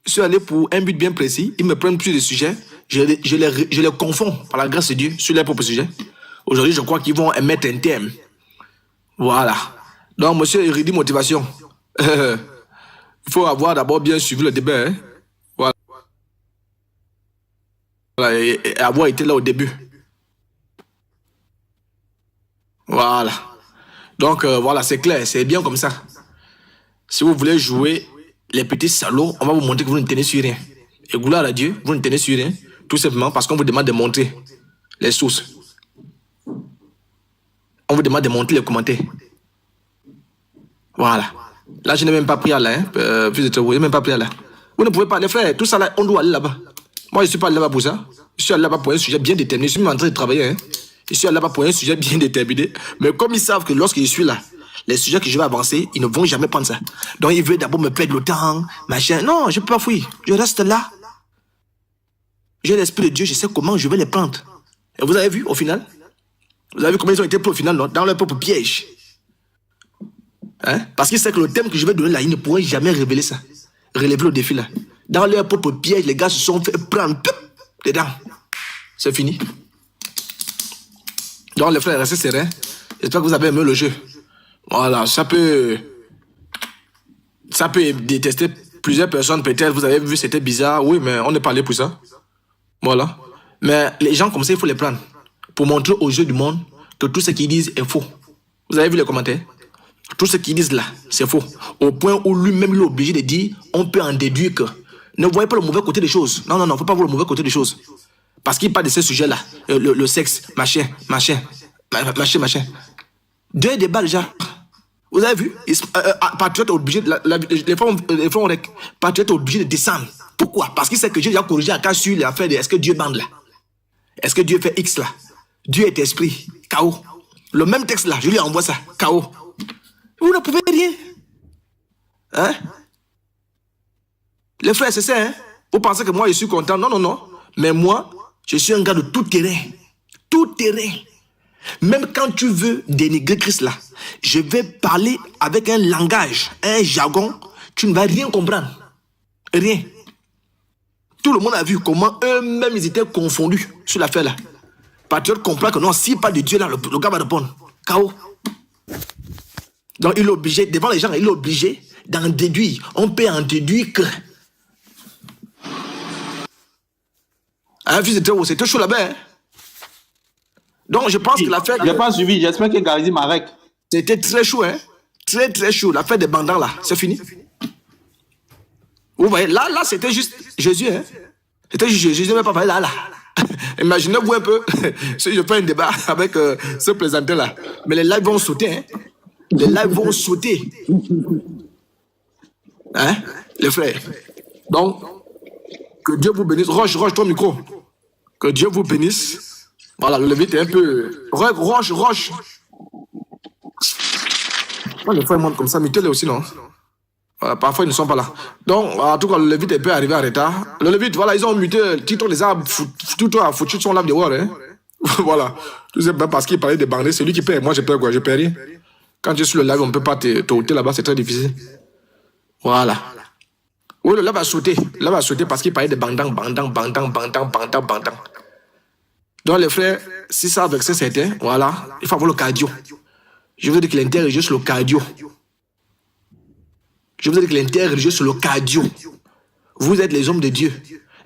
Je suis allé pour un but bien précis. Ils me prennent plus de sujets. Je les confonds par la grâce de Dieu sur les propres sujets. Aujourd'hui, je crois qu'ils vont mettre un thème. Voilà. Donc, monsieur érudit, motivation. Il faut avoir d'abord bien suivi le débat. Hein? Voilà, et avoir été là au début. Voilà. Donc, voilà, c'est clair, c'est bien comme ça. Si vous voulez jouer les petits salauds, on va vous montrer que vous ne tenez sur rien. Et gloire à Dieu, vous ne tenez sur rien. Tout simplement parce qu'on vous demande de montrer les sources. On vous demande de montrer les commentaires. Voilà. Là, je n'ai même pas pris à là. Je n'ai même pas pris à là. Vous ne pouvez pas, les frères, tout ça là, on doit aller là-bas. Moi, je ne suis pas allé là-bas pour ça. Je suis allé là-bas pour un sujet bien déterminé. Je suis même en train de travailler. Hein. Je suis allé là-bas pour un sujet bien déterminé. Mais comme ils savent que lorsque je suis là, les sujets que je vais avancer, ils ne vont jamais prendre ça. Donc, ils veulent d'abord me perdre le temps, machin. Non, je ne peux pas fuir. Je reste là. J'ai l'esprit de Dieu, je sais comment je vais les prendre. Et vous avez vu, au final? Vous avez vu comment ils ont été pris au final, non? Dans leur propre piège. Hein? Parce qu'ils savent que le thème que je vais donner là, ils ne pourraient jamais révéler ça. Relever le défi là. Dans leur propre piège, les gars se sont fait prendre dedans. C'est fini. Donc les frères, restez sereins. J'espère que vous avez aimé le jeu. Voilà, ça peut détester plusieurs personnes peut-être. Vous avez vu, c'était bizarre. Oui, mais on n'est pas allé pour ça. Voilà. Mais les gens comme ça, il faut les prendre. Pour montrer aux yeux du monde que tout ce qu'ils disent est faux. Vous avez vu les commentaires? Tout ce qu'ils disent là, c'est faux. Au point où lui-même il est obligé de dire, on peut en déduire que. Ne voyez pas le mauvais côté des choses. Non, il ne faut pas voir le mauvais côté des choses. Parce qu'il parle de ces sujets-là. Le sexe, machin. Deux débats déjà. Vous avez vu? Patriote est obligé, les femmes Patriote est obligé de descendre. Pourquoi? Parce qu'il sait que Dieu a corrigé à cas sur l'affaire de est-ce que Dieu bande là? Est-ce que Dieu fait X là? Dieu est esprit. K.O. Le même texte là, je lui envoie ça. K.O. Vous ne pouvez rien. Hein? Les frères, c'est ça, hein? Vous pensez que moi, je suis content? Non, non, non. Mais moi, je suis un gars de tout terrain. Tout terrain. Même quand tu veux dénigrer Christ là, je vais parler avec un langage, un jargon, tu ne vas rien comprendre. Rien. Tout le monde a vu comment eux-mêmes ils étaient confondus sur l'affaire là. Patriote comprend que non, s'il parle de Dieu là, le gars va répondre. K.O. Donc il est obligé, devant les gens, il est obligé d'en déduire. On peut en déduire que. Hein, c'était chaud là-bas. Hein? Donc je pense que l'affaire. Je n'ai pas suivi, j'espère que Garizim m'arrête. C'était très chaud, hein. Très très chaud. L'affaire des bandants là, c'est fini. Vous voyez, là c'était juste Jésus, hein. C'était juste Jésus, même pas parlé là. Imaginez-vous un peu si je fais un débat avec ce plaisantin là. Mais les lives vont sauter, hein. Les lives vont sauter. Hein, les frères. Donc, que Dieu vous bénisse. Roche, ton micro. Que Dieu vous bénisse. Voilà, le levite est un peu. Roche. Moi, les frères montent comme ça, mettez-les aussi, non? Voilà, parfois, ils ne sont pas là. Donc, en tout cas, le levite peut arriver en retard. Le levite, voilà, ils ont muté. Tito les a foutu son lave de war, hein. Voilà. Tout ça parce qu'il parlait de bandits. C'est lui qui paie. Moi, je paie quoi? Je paie rien. Quand tu es sur le live, on ne peut pas t'ôter là-bas, c'est très difficile. Voilà. Oui, le live va sauter. Le live va sauter parce qu'il parlait de bandang. Donc, les frères, si ça avec ça, c'était, voilà, il faut avoir le cardio. Je veux dire que l'intérêt est juste le cardio. Je veux dire que l'intérêt est juste le cardio. Vous êtes les hommes de Dieu.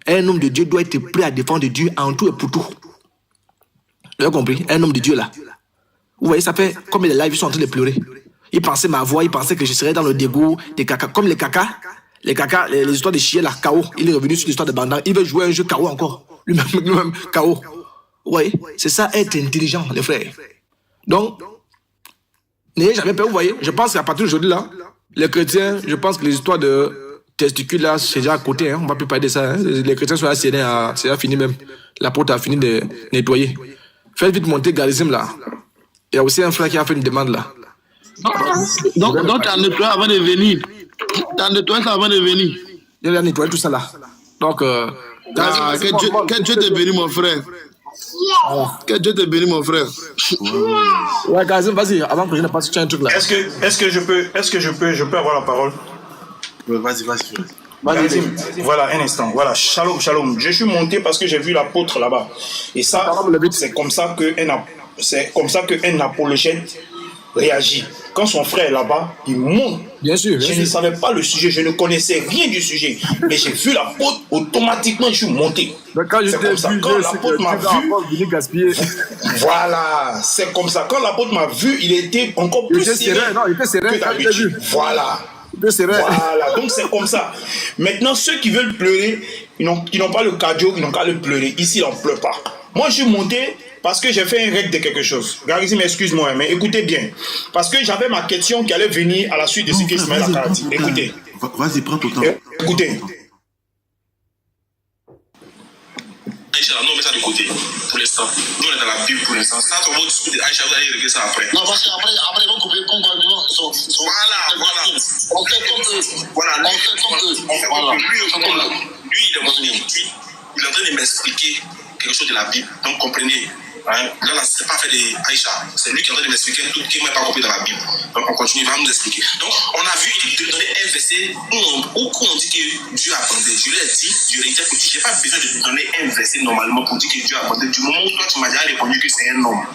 Un homme de Dieu doit être prêt à défendre Dieu en tout et pour tout. Vous avez compris? Un homme de Dieu là. Vous voyez, ça fait comme les lives, ils sont en train de pleurer. Ils pensaient ma voix, ils pensaient que je serais dans le dégoût des caca. Comme les caca, les histoires de chiens là, K.O. Il est revenu sur l'histoire de bandant. Il veut jouer un jeu K.O. encore. Lui-même K.O. Vous voyez, c'est ça être intelligent, les frères. Donc, n'ayez jamais peur, vous voyez. Je pense qu'à partir d'aujourd'hui là, les chrétiens, je pense que les histoires de testicules là, c'est déjà à côté. Hein. On ne va plus parler de ça. Hein. Les chrétiens sont assez c'est déjà fini même. L'apôtre a fini de nettoyer. Faites vite monter Garizim là. Il y a aussi un frère qui a fait une demande là. Donc tu as nettoyé avant de venir. Tu as nettoyé ça avant de venir. Il a nettoyé tout ça là. Donc, que Dieu te bénisse, mon frère. Que Dieu te bénisse, mon frère. Ouais, Garizim, vas-y, avant que je ne passe sur un truc là. Est-ce que je peux avoir la parole? Vas-y. Voilà, un instant. Voilà, shalom. Je suis monté parce que j'ai vu l'apôtre là-bas. Et ça, c'est comme ça qu'un apologète réagit. Quand son frère est là-bas, il monte. Bien sûr. Je ne savais pas le sujet, je ne connaissais rien du sujet. Mais j'ai vu l'apôtre, automatiquement je suis monté. C'est comme ça. Quand l'apôtre m'a vu, voilà, c'est comme ça. Quand l'apôtre m'a vu, il était encore plus serré. Non, il était serré. Voilà. Voilà, donc c'est comme ça. Maintenant, ceux qui veulent pleurer, ils n'ont pas le cardio, ils n'ont qu'à le pleurer. Ici, il n'en pleure pas. Moi, je suis monté parce que j'ai fait un règle de quelque chose. Garizim, excuse-moi, mais écoutez bien. Parce que j'avais ma question qui allait venir à la suite de ce qu'Ismaël a dit. Écoutez. Vas-y, prends ton temps. Écoutez. Aïcha, nous on met ça de côté pour l'instant. Nous on est dans la Bible pour l'instant. Ça, on va discuter Aïcha, vous allez régler ça après. Non, parce qu'après, ils vont couper comme voilà. On fait comme eux. Voilà, lui, il est en train de m'expliquer quelque chose de la Bible. Donc comprenez. Hein? Là, c'est pas fait de Aïcha. C'est lui qui est en train de m'expliquer tout qui n'est pas compris dans la Bible. Donc on continue, il va nous expliquer. Donc on a vu, il donner un verset où on dit que Dieu a abandonné. Je lui ai dit, je réitère pour dire, je n'ai pas besoin de te donner un verset normalement pour dire que Dieu a abandonné. Du moment où toi tu m'as déjà répondu que c'est un homme.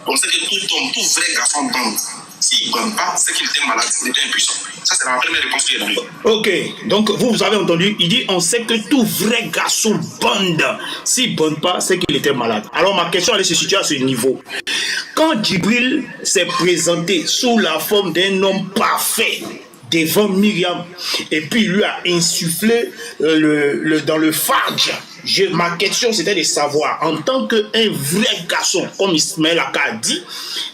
On sait que tout homme, tout vrai garçon bande. S'il ne bande pas, c'est qu'il était malade, il était impuissant. Ça, c'est la première réponse qu'il a donnée. Ok, donc vous avez entendu, il dit on sait que tout vrai garçon bande. S'il ne bande pas, c'est qu'il était malade. Alors ma question allait se situer à ce niveau. Quand Djibril s'est présenté sous la forme d'un homme parfait devant Myriam, et puis il lui a insufflé dans le fadj. Ma question c'était de savoir, en tant qu'un vrai garçon, comme Ismaël a dit,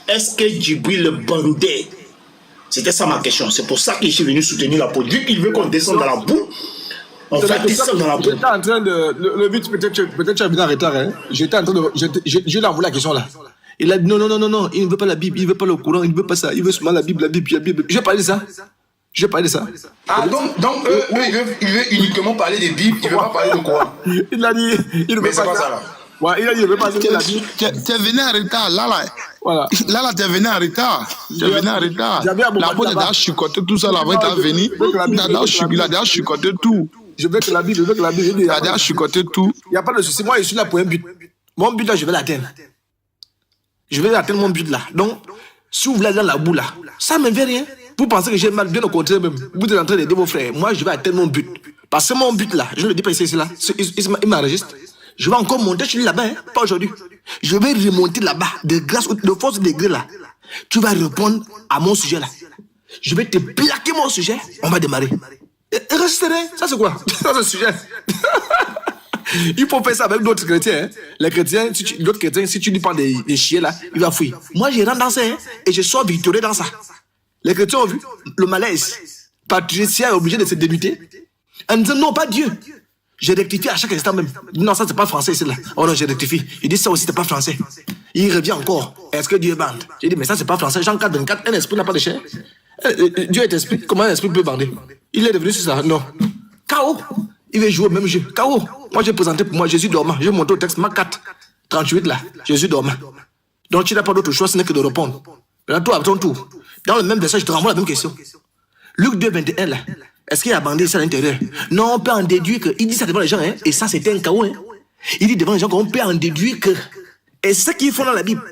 est-ce que Djibril bandait? C'était ça ma question. C'est pour ça que je suis venu soutenir la peau. Vu qu'il veut qu'on descende dans la boue, on va descendre dans la boue. J'étais en train de... Le but, peut-être tu es venu en retard. Hein. J'étais en train de... Je lui ai envoyé la question là. Il a dit non, il ne veut pas la Bible, il ne veut pas le Coran, il ne veut pas ça. Il veut seulement la Bible. Je vais parler de ça. Ah, donc eux, ils veulent uniquement parler des Bibles, ils ne veulent pas parler de Coran. Il a dit... Il ne veut pas ça là. Ouais, il a dit, il ne veut pas ça. Tu es venu en retard, là. Voilà. Là, tu es venu en retard. La peau a chicoté tout ça, là, avant de venir. Il a déjà chicoté tout. Je veux que la Bible, Il a déjà chicoté tout. Il n'y a pas de souci. Moi, je suis là pour un but. Mon but, là, je vais l'atteindre. Je vais atteindre mon but, là. Donc, si vous voulez aller dans la boue, là, ça ne me fait rien. Vous pensez que j'ai mal, bien au contraire même. Vous êtes en train d'aider vos frères. Moi, je vais atteindre mon but. Parce que mon but, là, je le dis pas ici, là. Il m'enregistre. Je vais encore monter, je suis là-bas, hein, pas aujourd'hui. Je vais remonter là-bas, de force degré là. Tu vas répondre à mon sujet là. Je vais te plaquer mon sujet, on va démarrer. Et restez, ça c'est quoi? Ça c'est le sujet. Il faut faire ça avec d'autres chrétiens. Hein. Les chrétiens, d'autres chrétiens, si tu lui parles des chiens là, il va fuir. Moi je rentre dans ça hein, et je sors victorieux dans ça. Les chrétiens ont vu le malaise. Patricia est obligé de se débuter en disant non, pas Dieu. J'ai rectifié à chaque instant même. Non, ça c'est pas français ici là. Oh non, j'ai rectifié. Il dit ça aussi c'est pas français. Il revient encore. Est-ce que Dieu bande? J'ai dit mais ça c'est pas français. Jean 4, 24, un esprit n'a pas de chair. Dieu est esprit. Comment un esprit peut bander? Il est devenu sur ça. Non. K.O. Il veut jouer au même jeu. K.O. Moi j'ai présenté pour moi Jésus dormant. J'ai montré au texte Marc 4, 38 là. Jésus dormant. Donc tu n'as pas d'autre choix ce n'est que de répondre. Là, toi, à ton tour. Dans le même verset, je te renvoie la même question. Luc 2, 21 là. Est-ce qu'il a bandé ça à l'intérieur? Non, on peut en déduire que... Il dit ça devant les gens, hein, et ça c'était un chaos. Hein. Il dit devant les gens qu'on peut en déduire que... Et c'est ça qu'ils font dans la Bible.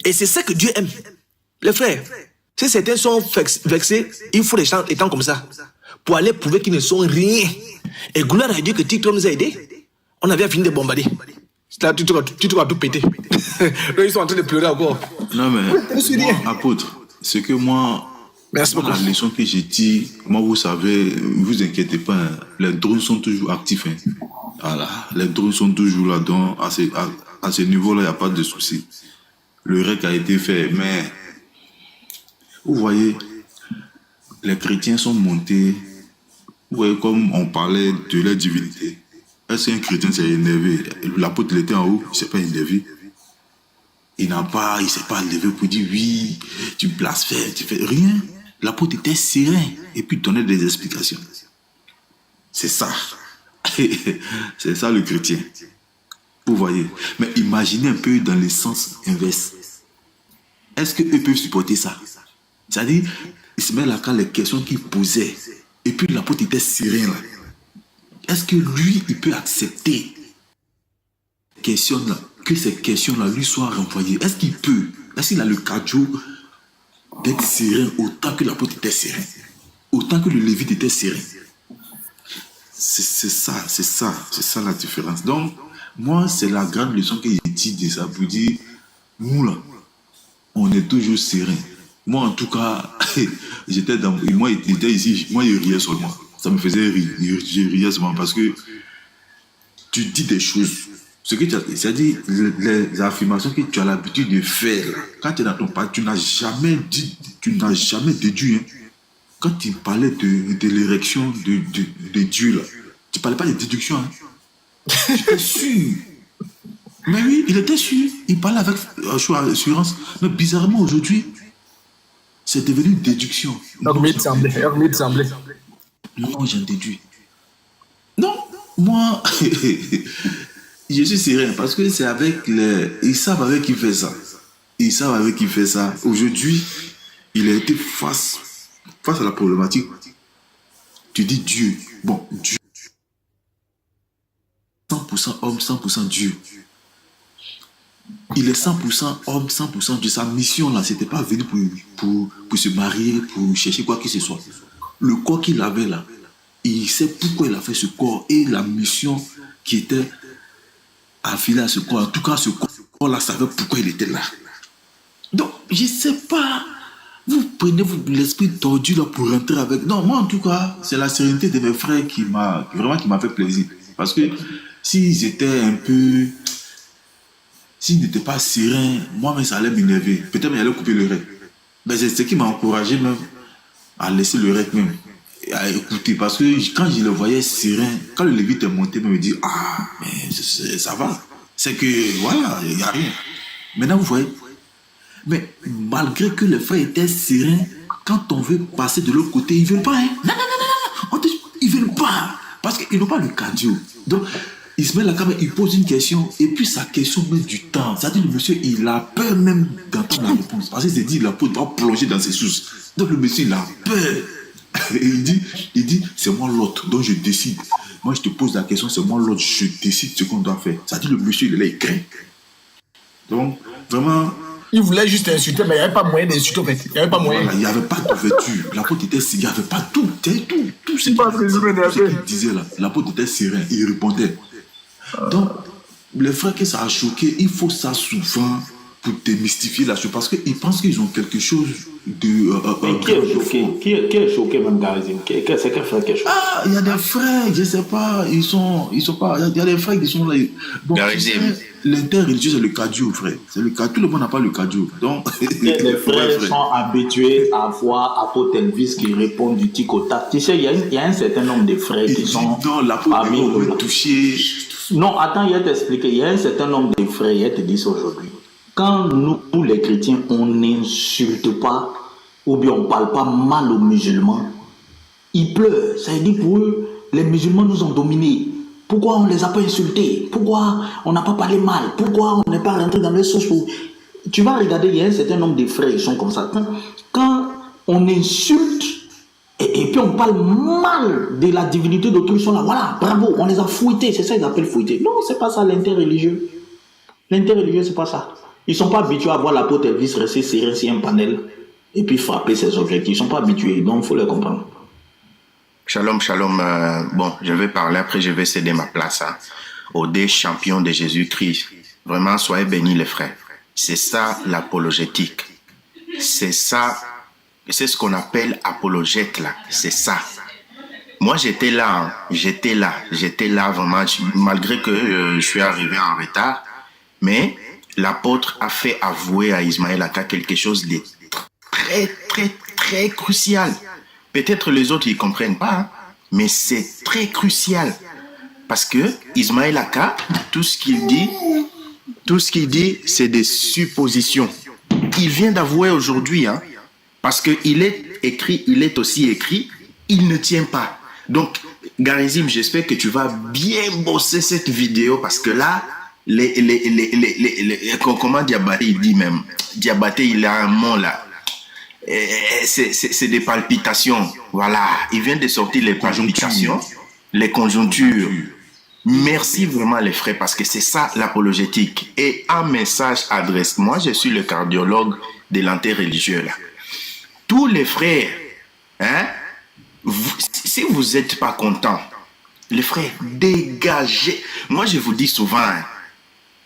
Et c'est ça que Dieu aime. Les frères, si certains sont vexés, il faut des gens étant comme ça. Pour aller prouver qu'ils ne sont rien. Et gloire à Dieu que TikTok nous a aidés. On avait fini de bombarder. Là, tu vas tout péter. Là, ils sont en train de pleurer encore. Non mais, moi, apôtre, c'est que moi... Merci beaucoup. La leçon que j'ai dit, moi vous savez, vous inquiétez pas, hein, les drones sont toujours actifs. Hein. Voilà, les drones sont toujours là, donc à ce niveau-là, il n'y a pas de souci. Le règle a été fait, mais vous voyez, les chrétiens sont montés, vous voyez, comme on parlait de leur divinité. Est-ce qu'un chrétien s'est énervé? L'apôtre était en haut, il ne s'est pas énervé. Il ne s'est pas levé pour dire oui, tu blasphèmes, tu fais rien. L'apôtre était serein et puis donnait des explications. C'est ça. C'est ça le chrétien. Vous voyez. Mais imaginez un peu dans le sens inverse. Est-ce qu'eux peuvent supporter ça? C'est-à-dire, il se met là quand les questions qu'il posait et puis l'apôtre était serein là. Est-ce que lui, il peut accepter que ces questions-là lui soient renvoyées? Est-ce qu'il peut? Est-ce qu'il a le cardio d'être serein autant que l'apôtre était serein? Autant que le lévite était serein? C'est ça la différence. Donc, moi, c'est la grande leçon que j'ai dit de ça pour dire, nous là, on est toujours serein. Moi, en tout cas, j'étais ici, moi, je riais seulement. ça me faisait rire. Je riais souvent parce que tu dis des choses. Ce que tu as, c'est-à-dire les affirmations que tu as l'habitude de faire. Quand tu es dans ton parti, tu n'as jamais déduit. Hein. Quand tu parlais de l'érection de Dieu, là, tu ne parlais pas de déduction. Hein. J'étais sûr. Mais oui, il était sûr. Il parlait avec assurance. Mais bizarrement, aujourd'hui, c'est devenu une déduction. Combien il te semblait? Non, j'en déduis. Non, moi, je suis serein parce que c'est avec les... Ils savent avec qui fait ça. Ils savent avec qui fait ça. Aujourd'hui, il a été face à la problématique. Tu dis Dieu. Bon, Dieu. 100% homme, 100% Dieu. Il est 100% homme, 100% Dieu. Sa mission là, c'était pas venu pour se marier, pour chercher quoi que ce soit. Le corps qu'il avait là, il sait pourquoi il a fait ce corps et la mission qui était affilée à ce corps. En tout cas, ce corps-là savait pourquoi il était là. Donc, je sais pas. Vous prenez l'esprit tordu là pour rentrer avec. Non, moi en tout cas, c'est la sérénité de mes frères qui m'a fait plaisir. Parce que s'ils étaient un peu. S'ils n'étaient pas sereins, moi-même ça allait m'énerver. Peut-être j'allais couper le rec. Mais c'est ce qui m'a encouragé même à laisser le rec même. Et à écouter. Parce que quand je le voyais serein, quand le lévite est monté, il me dit ah, mais ça va. C'est que voilà, il n'y a rien. Maintenant vous voyez. Mais malgré que les frères étaient sereins, quand on veut passer de l'autre côté, ils ne veulent pas. Hein? Non. Ils ne veulent pas. Parce qu'ils n'ont pas le cardio. Donc, il se met la caméra, il pose une question, et puis sa question met du temps. C'est-à-dire, le monsieur, il a peur même d'entendre la réponse. Parce qu'il s'est dit, la peau va plonger dans ses sources. Donc, le monsieur, il a peur. Et il dit, c'est moi l'autre, donc je décide. Moi, je te pose la question, c'est moi l'autre, je décide ce qu'on doit faire. C'est-à-dire, le monsieur, il est là, il craint. Donc, vraiment... Il voulait juste insulter, mais il n'y avait pas moyen d'insulter, en fait. Il n'y avait pas moyen. Voilà, il n'y avait pas d'ouverture. La porte était serrée, il n'y avait pas tout. Tout ce qu'il disait là. La porte était serrée, il répondait. Donc, les frères que ça a choqué, il faut ça souvent pour démystifier la chose. Parce qu'ils pensent qu'ils ont quelque chose de... Mais qui est choqué? Qui est choqué, même Garizim? C'est quel frère qui est choqué? Ah, il y a des frères, je ne sais pas, ils sont pas... Il y a des frères qui sont là. Bon, l'interreligieux, c'est le cardio, frère. C'est le cardio. Tout le monde n'a pas le cardio. Donc, les frères sont habitués à voir Apôtre Elvis qui répond du tic au tac. Tu sais, il y a un certain nombre de frères qui sont... Non, l'apôtre veut toucher... Non, attends, il va t'expliquer. Il y a un certain nombre de frères, il te dit aujourd'hui. Quand nous, les chrétiens, on n'insulte pas ou bien on ne parle pas mal aux musulmans, ils pleurent. Ça veut dire pour eux, les musulmans nous ont dominés. Pourquoi on ne les a pas insultés? Pourquoi on n'a pas parlé mal? Pourquoi on n'est pas rentré dans les sources? Tu vas regarder, il y a un certain nombre de frères, ils sont comme ça. Quand on insulte, et puis on parle mal de la divinité d'autrui, ils sont là, voilà, bravo, on les a fouettés, c'est ça qu'ils appellent fouettés. Non, c'est pas ça l'interreligieux. L'interreligieux, c'est pas ça. Ils ne sont pas habitués à voir l'apôtre Elvis rester serré sur un panel et puis frapper ses objectifs. Ils ne sont pas habitués, donc il faut les comprendre. Shalom. Bon, je vais parler, après je vais céder ma place aux deux champions de Jésus-Christ. Vraiment, soyez bénis les frères. C'est ça l'apologétique. C'est ça, c'est ce qu'on appelle apologète là. C'est ça. Moi j'étais là vraiment, malgré que je suis arrivé en retard, mais l'apôtre a fait avouer à Ismaël Aka quelque chose de très crucial. Peut-être les autres ils comprennent pas, mais c'est très crucial. Parce que Ismaël Aka, tout ce qu'il dit, c'est des suppositions. Il vient d'avouer aujourd'hui, parce qu'il est aussi écrit, il ne tient pas. Donc, Garizim, j'espère que tu vas bien bosser cette vidéo, parce que là, comment Diabaté il dit même, Diabaté il a un mot là, c'est des palpitations, voilà, il vient de sortir les palpitations, les conjonctures. Merci vraiment les frères, parce que c'est ça l'apologétique. Et un message adresse, moi je suis le cardiologue de l'interreligieux là, tous les frères, si vous n'êtes pas contents, les frères, dégagez. Moi je vous dis souvent,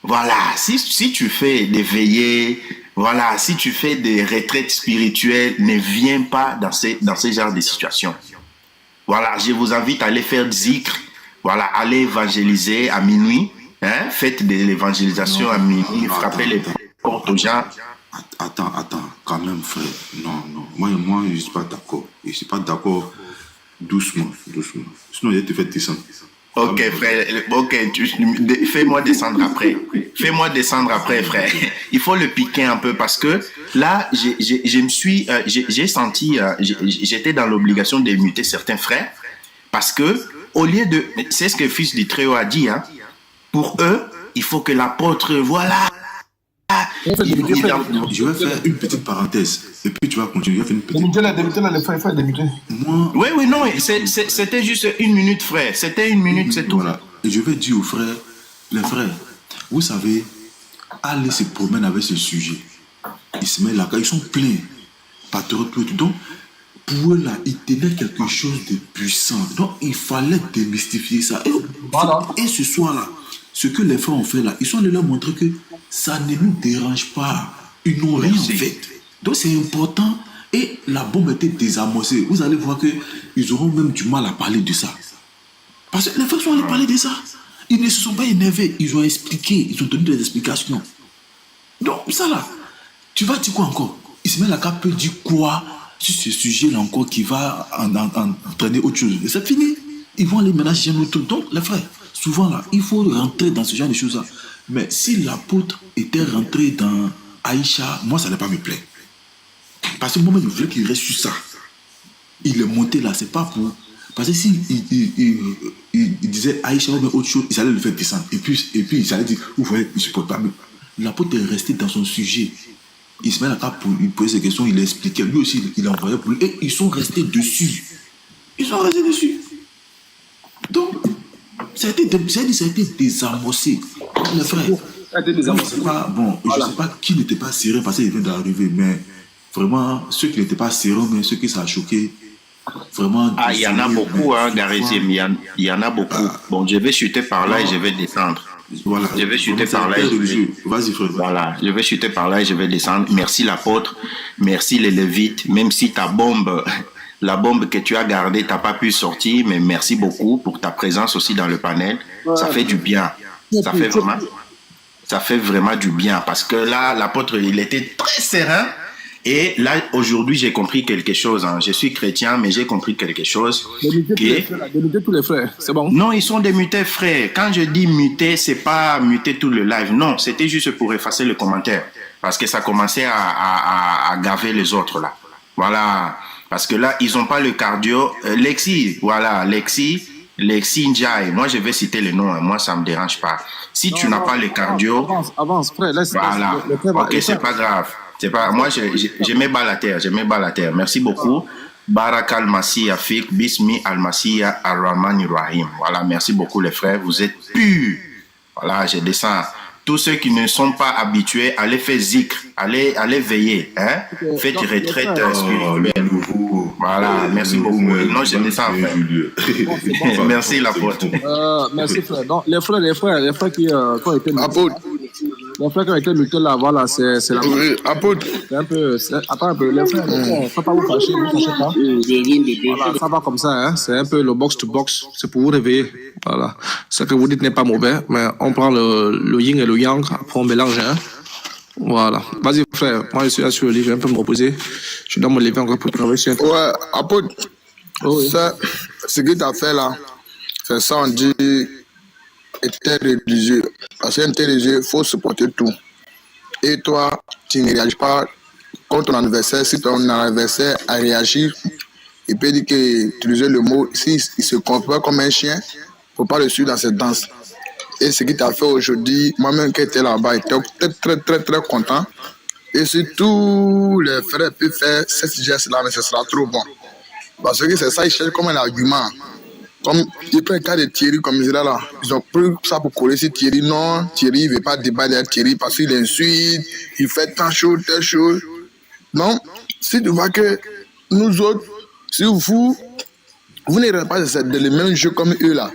voilà, si tu fais des veillées, voilà, si tu fais des retraites spirituelles, ne viens pas dans ces genres de situations. Voilà, je vous invite à aller faire zikr. Voilà, allez évangéliser à minuit. Hein? Faites de l'évangélisation à minuit. Frappez les portes aux gens. Attends, quand même, frère. Non. Moi, je ne suis pas d'accord. Je ne suis pas d'accord. Doucement. Sinon, il va te faire descendre. Ok, frère. Ok, fais-moi descendre après. Fais-moi descendre après, frère. Il faut le piquer un peu parce que là, j'ai senti, j'étais dans l'obligation de muter certains frères parce que au lieu de, c'est ce que fils du Très-Haut a dit, hein, pour eux, il faut que l'apôtre, voilà. Je vais faire une petite parenthèse et puis tu vas continuer. Démuter les frères, démuter. Oui, non, c'était juste 1 minute, frère. C'était 1 minute, c'est tout. Voilà. Et je vais dire aux frères, les frères, vous savez, allez se promener avec ce sujet. Ils se mettent là, ils sont pleins. Patriotes, tout. Donc, pour eux là, ils tenaient quelque chose de puissant. Donc, il fallait démystifier ça. Et ce soir-là, ce que les frères ont fait là, ils sont allés leur montrer que ça ne nous dérange pas. Ils n'ont rien fait. Donc c'est important. Et la bombe était désamorcée. Vous allez voir qu'ils auront même du mal à parler de ça. Parce que les frères sont allés parler de ça. Ils ne se sont pas énervés. Ils ont expliqué. Ils ont donné des explications. Donc ça là, tu vas dire quoi encore? Ismaël Aka peut dire quoi sur ce sujet-là encore qui va entraîner autre chose. Et c'est fini. Ils vont aller ménager un autre. Donc les frères, souvent là, il faut rentrer dans ce genre de choses-là. Mais si l'apôtre était rentré dans Aïcha, moi ça n'est pas me plaire. Parce que moi je voulais qu'il reste sur ça. Il est monté là, c'est pas pour. Parce que si il disait Aïcha ou autre chose, il allait le faire descendre. Et puis il allait dire, vous voyez, il ne supporte pas. Mais l'apôtre est resté dans son sujet. Il se met là pour lui poser ses questions, il expliquait. Lui aussi, il envoyait pour lui. Et ils sont restés dessus. Donc, ça a été désamorcé. Les frères, je ne sais pas qui n'était pas sérieux parce qu'il vient d'arriver, mais vraiment, ceux qui n'étaient pas sérieux, mais ceux qui ça a choqué, vraiment. Ah, il y en a beaucoup, hein, Garizim, il y en a beaucoup. Bon, je vais chuter par là et je vais descendre. Voilà. Je vais chuter par là. Vas-y, frère. Voilà, je vais chuter par là et je vais descendre. Merci l'apôtre, merci les Lévites, même si ta bombe. La bombe que tu as gardée, tu n'as pas pu sortir, mais merci beaucoup pour ta présence aussi dans le panel. Ça fait du bien. Ça fait vraiment du bien parce que là, l'apôtre, il était très serein. Et là, aujourd'hui, j'ai compris quelque chose. Hein. Je suis chrétien, mais j'ai compris quelque chose. Démuter tous les frères, c'est bon? Non, ils sont démutés, frères. Quand je dis muter, c'est pas muter tout le live. Non, c'était juste pour effacer le commentaire. Parce que ça commençait à gaver les autres, là. Voilà. Parce que là, ils n'ont pas le cardio. Lexi, voilà, Lexi Njai. Moi, je vais citer les noms. Hein. Moi, ça ne me dérange pas. Si tu n'as pas le cardio... Avance, frère. Voilà. Ok, c'est pas grave. Moi, je mets balle à terre. Merci beaucoup. Barak al-Masih Afik, Bismi al-Masih ar-Rahman Rahim. Voilà, merci beaucoup, les frères. Vous êtes purs. Voilà, je descends. Tous ceux qui ne sont pas habitués, allez faire zikr, allez veiller, hein? Faites retraite spirituelle. Voilà, merci beaucoup. Non, je descends, frère. Merci, l'apôtre. Merci, frère. Donc, les frères qui ont été apôtre. Les frères qui ont été mutés là, voilà, c'est la... Oui, apôtre. C'est un peu... Attends un peu, les frères, faut pas vous fâcher, vous fâchez pas. Voilà, ça va comme ça, hein. C'est un peu le box-to-box, c'est pour vous réveiller. Voilà. Ce que vous dites n'est pas mauvais, mais on prend le yin et le yang, après on mélange, hein. Voilà. Vas-y, frère, moi je suis là sur le lit, je vais un peu me reposer. Je dois me lever encore pour travailler sur un truc. Ouais, apôtre, ça, ce que tu as fait là, c'est ça, on dit... était religieux. Parce qu'un tel religieux, il faut supporter tout. Et toi, tu ne réagis pas contre ton adversaire. Si ton adversaire a réagi, il peut dire qu'utiliser le mot, s'il se comporte comme un chien, il ne faut pas le suivre dans cette danse. Et ce qu'il t'a fait aujourd'hui, moi-même qui étais là-bas, j'étais très content. Et si tous les frères peuvent faire ce geste-là, mais ce sera trop bon. Parce que c'est ça, ils cherchent comme un argument. Comme ils prennent le cas de Thierry comme là, ils ont pris ça pour coller sur Thierry. Non, Thierry ne veut pas débattre avec Thierry parce qu'il insulte, il fait telle chose. Non, si tu vois que nous autres, si vous n'êtes pas dans le même jeu comme eux là,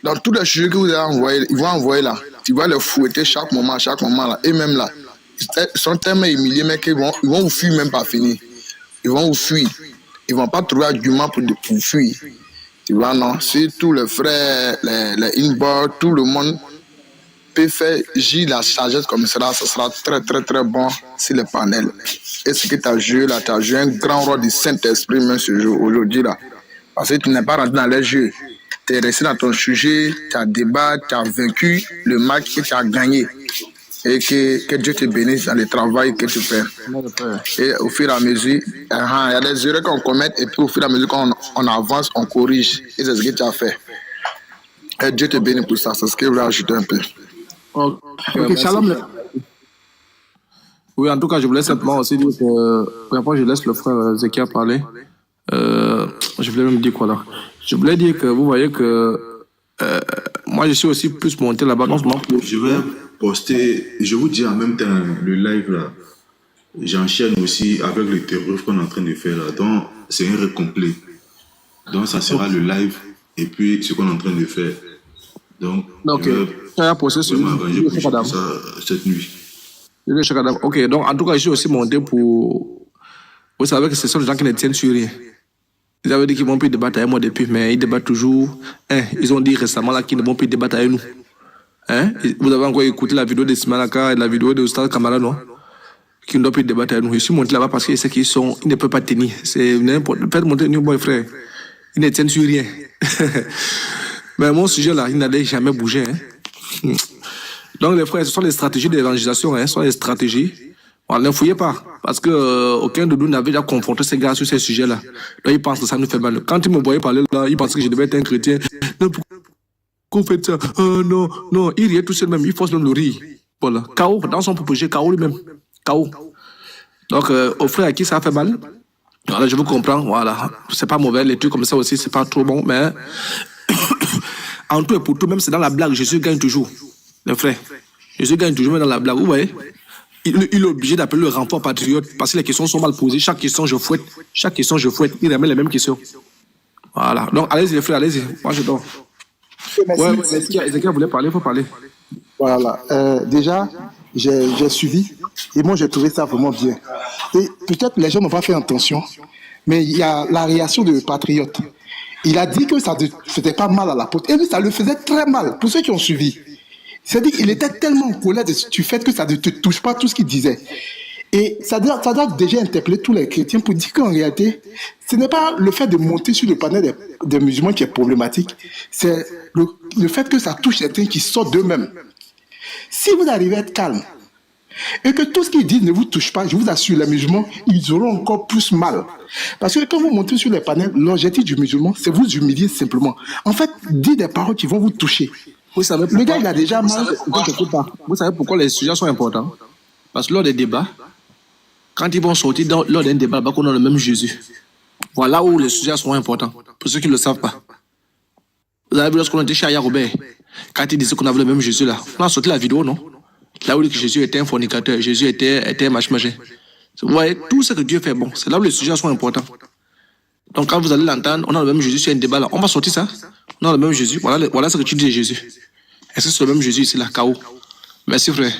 dans tous les jeux que vous avez envoyés, ils vont envoyer là, tu vas les fouetter chaque moment là, et même là, ils sont tellement humiliés, mais qu'ils vont vous fuir même pas fini. Ils vont vous fuir. Ils ne vont pas trouver argument pour fuir. Tu vois, non? Si tous les frères, les inbox, tout le monde peut faire J la sagesse comme cela, ce sera très, très, très bon sur le panel. Et ce que tu as joué là, tu as joué un grand rôle du Saint-Esprit même ce jour, aujourd'hui là. Parce que tu n'es pas rentré dans les jeux. Tu es resté dans ton sujet, tu as débattu, tu as vaincu le match et tu as gagné. Et que Dieu te bénisse dans le travail que tu fais. Et au fur et à mesure, il y a des erreurs qu'on commet et puis au fur et à mesure qu'on avance, on corrige. Et c'est ce que tu as fait. Et Dieu te bénisse pour ça. C'est ce que je voulais ajouter un peu. Ok, shalom. Oui, en tout cas, je voulais simplement aussi dire que, après, je laisse le frère Zekia parler. Je voulais même dire quoi là? Je voulais dire que vous voyez que moi, je suis aussi plus monté là-bas. Je vais poster, je vous dis en même temps, le live là, j'enchaîne aussi avec le terreur qu'on est en train de faire là. Donc, c'est un complet. Donc, ça sera le live et puis ce qu'on est en train de faire. Donc, je vais m'arranger pour ça cette nuit. Ok, donc en tout cas, je suis aussi monté pour. Vous savez que ce sont les gens qui ne tiennent sur rien. Ils avaient dit qu'ils ne vont plus débattre avec moi depuis, mais ils débattent toujours. Ils ont dit récemment là qu'ils ne vont plus débattre avec nous. Vous avez encore écouté la vidéo de Simalaka et la vidéo de Oustad Kamara, non? Qui ne doivent plus débattre avec nous. Je suis monté là-bas parce qu'ils savent qu'ils ne peuvent pas tenir. C'est n'importe quoi. Faites monter nous, boy frère. Ils ne tiennent sur rien. Mais mon sujet là, il n'allait jamais bouger. Donc les frères, ce sont les stratégies d'évangélisation, ce sont les stratégies. Ne fouillez pas, parce que aucun de nous n'avait déjà confronté ces gars sur ces sujets-là. Donc ils pensent que ça nous fait mal. Quand ils me voyaient parler là, ils pensaient que je devais être un chrétien. Non, pourquoi vous faites ça? Non, non, il riait tout seul même, il force même le rire. Voilà, KO, dans son projet, KO lui-même. KO. Donc aux frères à qui ça fait mal, voilà, je vous comprends, voilà. C'est pas mauvais, les trucs comme ça aussi, c'est pas trop bon, mais en tout et pour tout, même c'est dans la blague, Jésus gagne toujours. Les frères, Jésus gagne toujours même dans la blague, vous voyez? Il est obligé d'appeler le renfort patriote parce que les questions sont mal posées. Chaque question, je fouette. Chaque question, je fouette. Il ramène les mêmes questions. Voilà. Donc, allez-y, les frères, allez-y. Moi, je dors. Ouais, Ezekiel voulait parler, il faut parler. Voilà. Déjà, j'ai suivi et moi, j'ai trouvé ça vraiment bien. Et peut-être les gens n'ont pas fait attention, mais il y a la réaction de Patriote. Il a dit que ça ne faisait pas mal à l'apôtre. Et lui, ça le faisait très mal. Pour ceux qui ont suivi. C'est-à-dire qu'il était tellement en colère du fait que ça ne te touche pas tout ce qu'il disait. Et ça doit déjà interpeller tous les chrétiens pour dire qu'en réalité, ce n'est pas le fait de monter sur le panel des musulmans qui est problématique, c'est le fait que ça touche certains qui sortent d'eux-mêmes. Si vous arrivez à être calme et que tout ce qu'ils disent ne vous touche pas, je vous assure, les musulmans, ils auront encore plus mal. Parce que quand vous montez sur les panels, l'objectif du musulman, c'est vous humilier simplement. En fait, dire des paroles qui vont vous toucher. Vous savez le gars, il a déjà mal. Vous savez pourquoi les sujets sont importants? Parce que lors des débats, quand ils vont sortir lors d'un débat, qu'on a le même Jésus. Voilà où les sujets sont importants. Pour ceux qui ne le savent pas. Vous avez vu lorsqu'on était chez Aya Robert, quand il disait qu'on avait le même Jésus là, on a sorti la vidéo, non? Là où il dit que Jésus était un fornicateur, Jésus était un machin. Vous voyez, tout ce que Dieu fait, bon, c'est là où les sujets sont importants. Donc quand vous allez l'entendre, on a le même Jésus sur un débat là. On va sortir ça. On a le même Jésus. Voilà ce que tu dis de Jésus. Est-ce que c'est le même Jésus ici là, KO? Merci frère.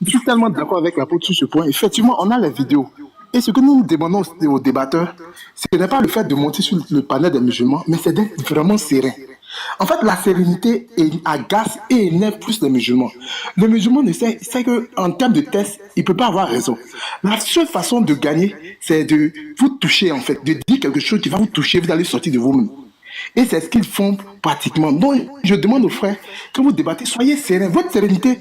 Je suis tellement d'accord avec l'apôtre sur ce point. Effectivement, on a les vidéos. Et ce que nous demandons aux débatteurs, ce n'est pas le fait de monter sur le panel des musulmans, mais c'est d'être vraiment serein. En fait, la sérénité agace et énerve plus les musulmans. Le musulman sait qu'en termes de test, il ne peut pas avoir raison. La seule façon de gagner, c'est de vous toucher, en fait, de dire quelque chose qui va vous toucher, vous allez sortir de vous-même. Et c'est ce qu'ils font pratiquement. Donc, je demande aux frères, quand vous débattez, soyez sereins. Votre sérénité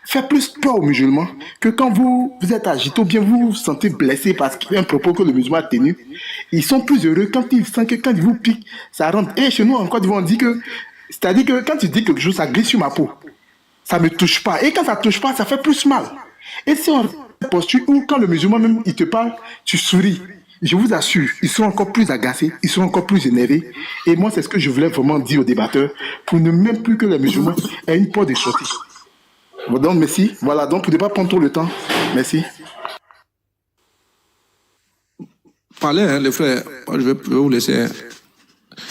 fait plus peur aux musulmans que quand vous êtes agité ou bien vous vous sentez blessé parce qu'il y a un propos que le musulman a tenu. Ils sont plus heureux quand ils sentent que quand ils vous piquent, ça rentre. Et chez nous, en Côte d'Ivoire, on dit que, c'est-à-dire que quand tu dis quelque chose, ça glisse sur ma peau. Ça ne me touche pas. Et quand ça ne touche pas, ça fait plus mal. Et si on posture ou quand le musulman même, il te parle, tu souris. Je vous assure, ils sont encore plus agacés, ils sont encore plus énervés. Et moi, c'est ce que je voulais vraiment dire aux débatteurs pour ne même plus que les musulmans aient une porte de sortie. Donc, merci. Voilà, donc, pour ne pas prendre trop le temps. Merci. Parlez, hein, les frères. Moi, je vais vous laisser.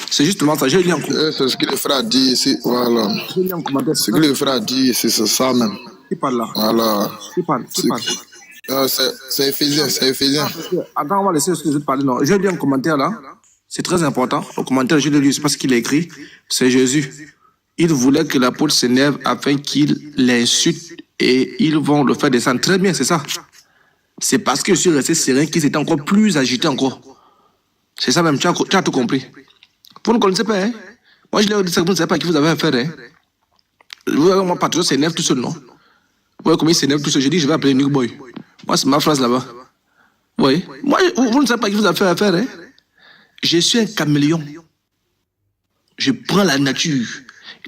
C'est justement ça. J'ai lu en commentaire. C'est ce que le frère a dit ici. Voilà. Ce que le frère a dit ici, c'est ça même. Qui parle là? Voilà. Qui parle? C'est Éphésiens, c'est Éphésiens. Attends, on va laisser ce que je vais te parler. Non. J'ai lu un commentaire là. C'est très important. Au commentaire, je l'ai lu, je ne sais pas ce qu'il a écrit. C'est Jésus. Il voulait que l'apôtre s'énerve afin qu'il l'insulte et ils vont le faire descendre. Très bien, c'est ça. C'est parce que je suis resté serein qu'il s'était encore plus agité encore. C'est ça même, tu as tout compris. Vous ne connaissez pas, hein? Moi, je l'ai dit, vous ne savez pas à qui vous avez affaire, hein? Vous voyez, mon patron s'énerve tout seul, non? Vous voyez comment il s'énerve tout seul? J'ai dit, je vais appeler Nick Boy. Moi, c'est ma phrase là-bas. Vous voyez? Moi, vous ne savez pas à qui vous avez affaire, hein? Je suis un caméléon. Je prends la nature.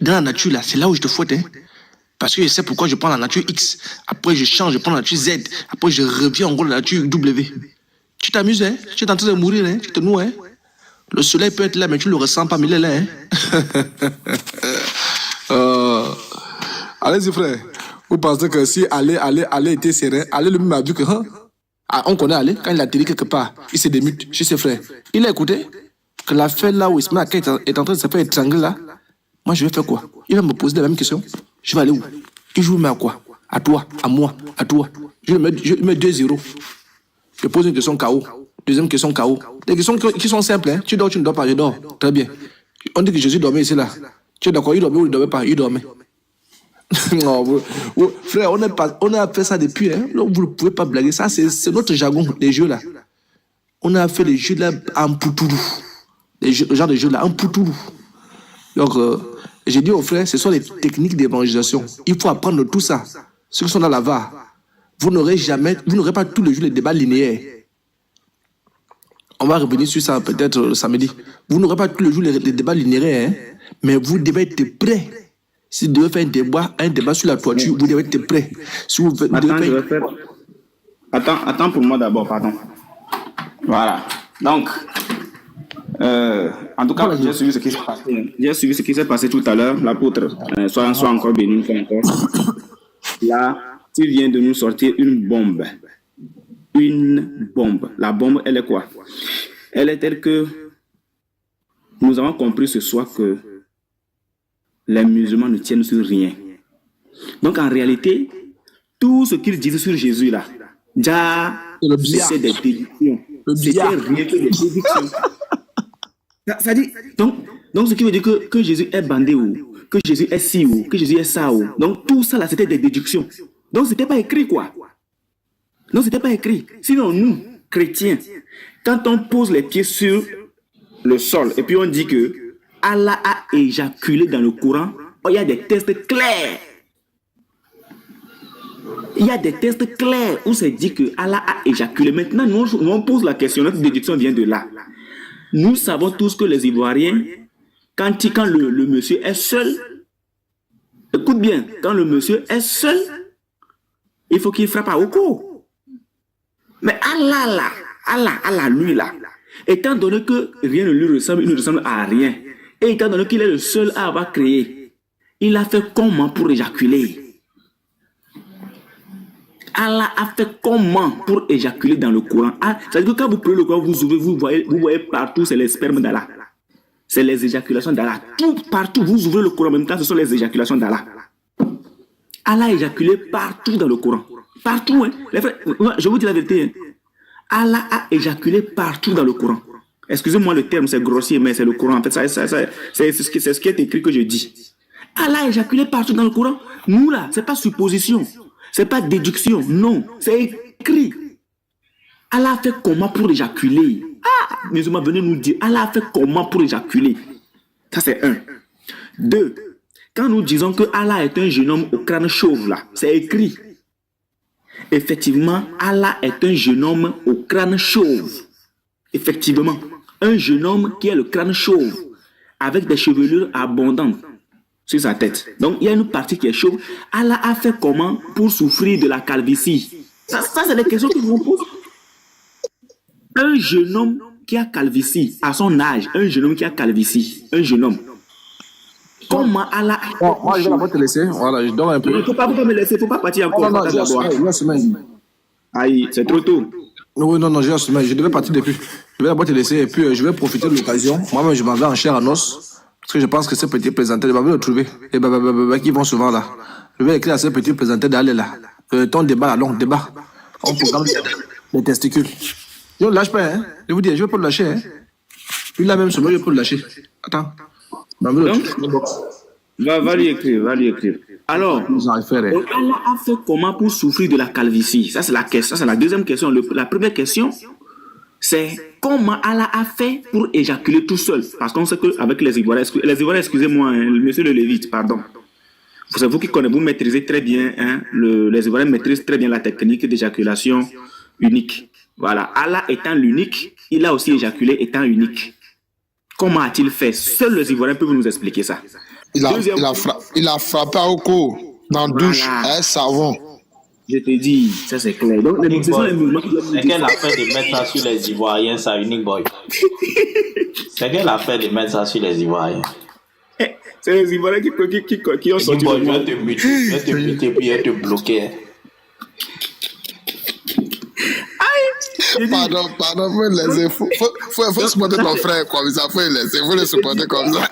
Dans la nature, là, c'est là où je te fouette, hein? Parce que je sais pourquoi je prends la nature X. Après, je change, je prends la nature Z. Après, je reviens en gros la nature W. Tu t'amuses, hein? Tu es en train de mourir, hein? Tu te noues, hein? Le soleil peut être là, mais tu ne le ressens pas, mais il est là, hein? Allez-y, frère. Vous pensez que si aller était serein, aller lui-même a vu que, hein? Ah, on connaît aller, quand il a tiré quelque part, il se démute chez ses frères. Il a écouté que l'affaire là où Ismaël est en train de se faire étrangler là. Moi, je vais faire quoi? Il va me poser la même question. Je vais aller où? Il joue mais à quoi? À toi, à moi, à toi. Je mets 2-0. Je pose une question KO. Deuxième question KO. Des questions qui sont simples. Hein? Tu dors, tu ne dors pas, je dors. Très bien. On dit que Jésus dormait ici là. Tu es d'accord? Il dormait ou il ne dormait pas? Il dormait. Non, frère, on a fait ça depuis. Hein? Donc, vous ne pouvez pas blaguer. Ça, c'est notre jargon, les jeux là. On a fait les jeux là en poutoulou. Le genre de jeux là en poutoulou. Donc, j'ai dit aux frères, ce sont les techniques d'évangélisation. Il faut apprendre tout ça. Ceux qui sont dans la VAR, vous n'aurez pas tous les jours les débats linéaires. On va revenir sur ça peut-être le samedi. Vous n'aurez pas tous les jours les débats linéaires, hein, mais vous devez être prêts. Si vous devez faire un débat sur la toiture, vous devez être prêts. Si vous devez faire... Attends pour moi d'abord, pardon. Voilà. Donc, en tout cas, j'ai suivi ce qui s'est passé. J'ai suivi ce qui s'est passé tout à l'heure. L'apôtre, soit encore béni, soit encore. Là, tu viens de nous sortir une bombe. Une bombe. La bombe, elle est quoi? Elle est telle que nous avons compris ce soir que les musulmans ne tiennent sur rien. Donc, en réalité, tout ce qu'ils disent sur Jésus, là, déjà, c'est des déductions. C'était rien que des déductions. Ça dit, donc, ce qui veut dire que Jésus est bandé ou que Jésus est ci ou que Jésus est ça ou. Donc tout ça là, c'était des déductions. Donc c'était pas écrit quoi. Non, c'était pas écrit. Sinon nous, chrétiens, quand on pose les pieds sur le sol et puis on dit que Allah a éjaculé dans le Coran, il y a des textes clairs. Il y a des textes clairs où c'est dit que Allah a éjaculé. Maintenant, nous on pose la question, notre déduction vient de là. Nous savons tous que les Ivoiriens, quand le monsieur est seul, écoute bien, quand le monsieur est seul, il faut qu'il frappe à Oko. Mais Allah, lui là, étant donné que rien ne lui ressemble, il ne ressemble à rien, et étant donné qu'il est le seul à avoir créé, il a fait comment pour éjaculer? Allah a fait comment pour éjaculer dans le Coran? C'est-à-dire que quand vous prenez le Coran, vous ouvrez, vous voyez partout, c'est les spermes d'Allah. C'est les éjaculations d'Allah. Tout partout, vous ouvrez le Coran en même temps, ce sont les éjaculations d'Allah. Allah a éjaculé partout dans le Coran. Partout, hein. Les frères, je vous dis la vérité. Hein. Allah a éjaculé partout dans le Coran. Excusez-moi le terme, c'est grossier, mais c'est le Coran. En fait, c'est ce qui est écrit que je dis. Allah a éjaculé partout dans le Coran. Nous là, c'est pas supposition. C'est pas déduction, non, c'est écrit. Allah a fait comment pour éjaculer? Musulmans, venez nous dire, Allah a fait comment pour éjaculer? Ça c'est 1. 2, quand nous disons que Allah est un jeune homme au crâne chauve là, c'est écrit. Effectivement, Allah est un jeune homme au crâne chauve. Effectivement, un jeune homme qui a le crâne chauve, avec des chevelures abondantes sur sa tête. Donc, il y a une partie qui est chauve. Allah a fait comment pour souffrir de la calvitie? Ça c'est des questions que vous posez. Un jeune homme qui a calvitie, à son âge, un jeune homme qui a calvitie, un jeune homme. Comment Allah a... Bon, moi, je vais pas te laisser. Voilà, je dors un peu. Il ne faut pas me laisser, il ne faut pas partir encore. Non, j'ai semaine. Aïe, c'est trop tôt. Non, j'ai semaine. Je devais partir depuis. Je vais d'abord te laisser et puis je vais profiter de l'occasion. Moi-même, je m'en vais en chair à os. Parce que je pense que ces petits présentateurs, je vais le trouver. Et qui vont souvent là. Je vais écrire à ces petits présentateurs d'aller là. Ton débat là, donc débat. On programme les testicules. Je ne lâche pas, hein. Je vous dis, je ne vais pas le lâcher, hein. Il a même ce mot, je peux le lâcher. Attends. Donc, va lui écrire. Alors, Allah a fait comment pour souffrir de la calvitie? Ça, c'est la question. Ça, c'est la deuxième question. La première question, c'est comment Allah a fait pour éjaculer tout seul. Parce qu'on sait qu'avec les Ivoiriens, excusez-moi, hein, monsieur le Lévite, pardon. C'est vous qui connaissez, vous maîtrisez très bien, hein, les Ivoiriens maîtrisent très bien la technique d'éjaculation unique. Voilà, Allah étant l'unique, il a aussi éjaculé étant unique. Comment a-t-il fait? Seuls les Ivoiriens peuvent nous expliquer ça. Il a frappé au cou dans la douche avec savon. Je te dis, ça c'est clair. Donc, c'est quelle affaire de mettre ça sur les Ivoiriens, ça, Unique Boy? C'est quelle affaire de mettre ça sur les Ivoiriens? C'est les Ivoiriens qui ont sorti. Je vais te buter puis te bloquer. Pardon, faut supporter ton frère comme ça, faut le supporter comme ça.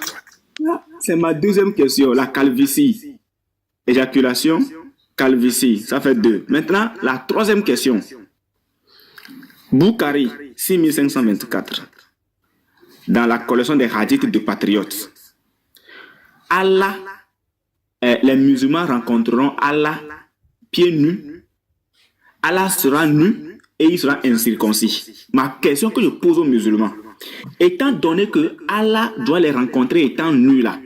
C'est ma deuxième question, la calvitie. Éjaculation, calvitie, ça fait 2. Maintenant, la troisième question. Boukhari, 6524. Dans la collection des hadiths de patriotes. Allah, les musulmans rencontreront Allah pieds nus. Allah sera nu et il sera incirconcis. Ma question que je pose aux musulmans, étant donné que Allah doit les rencontrer étant nus là,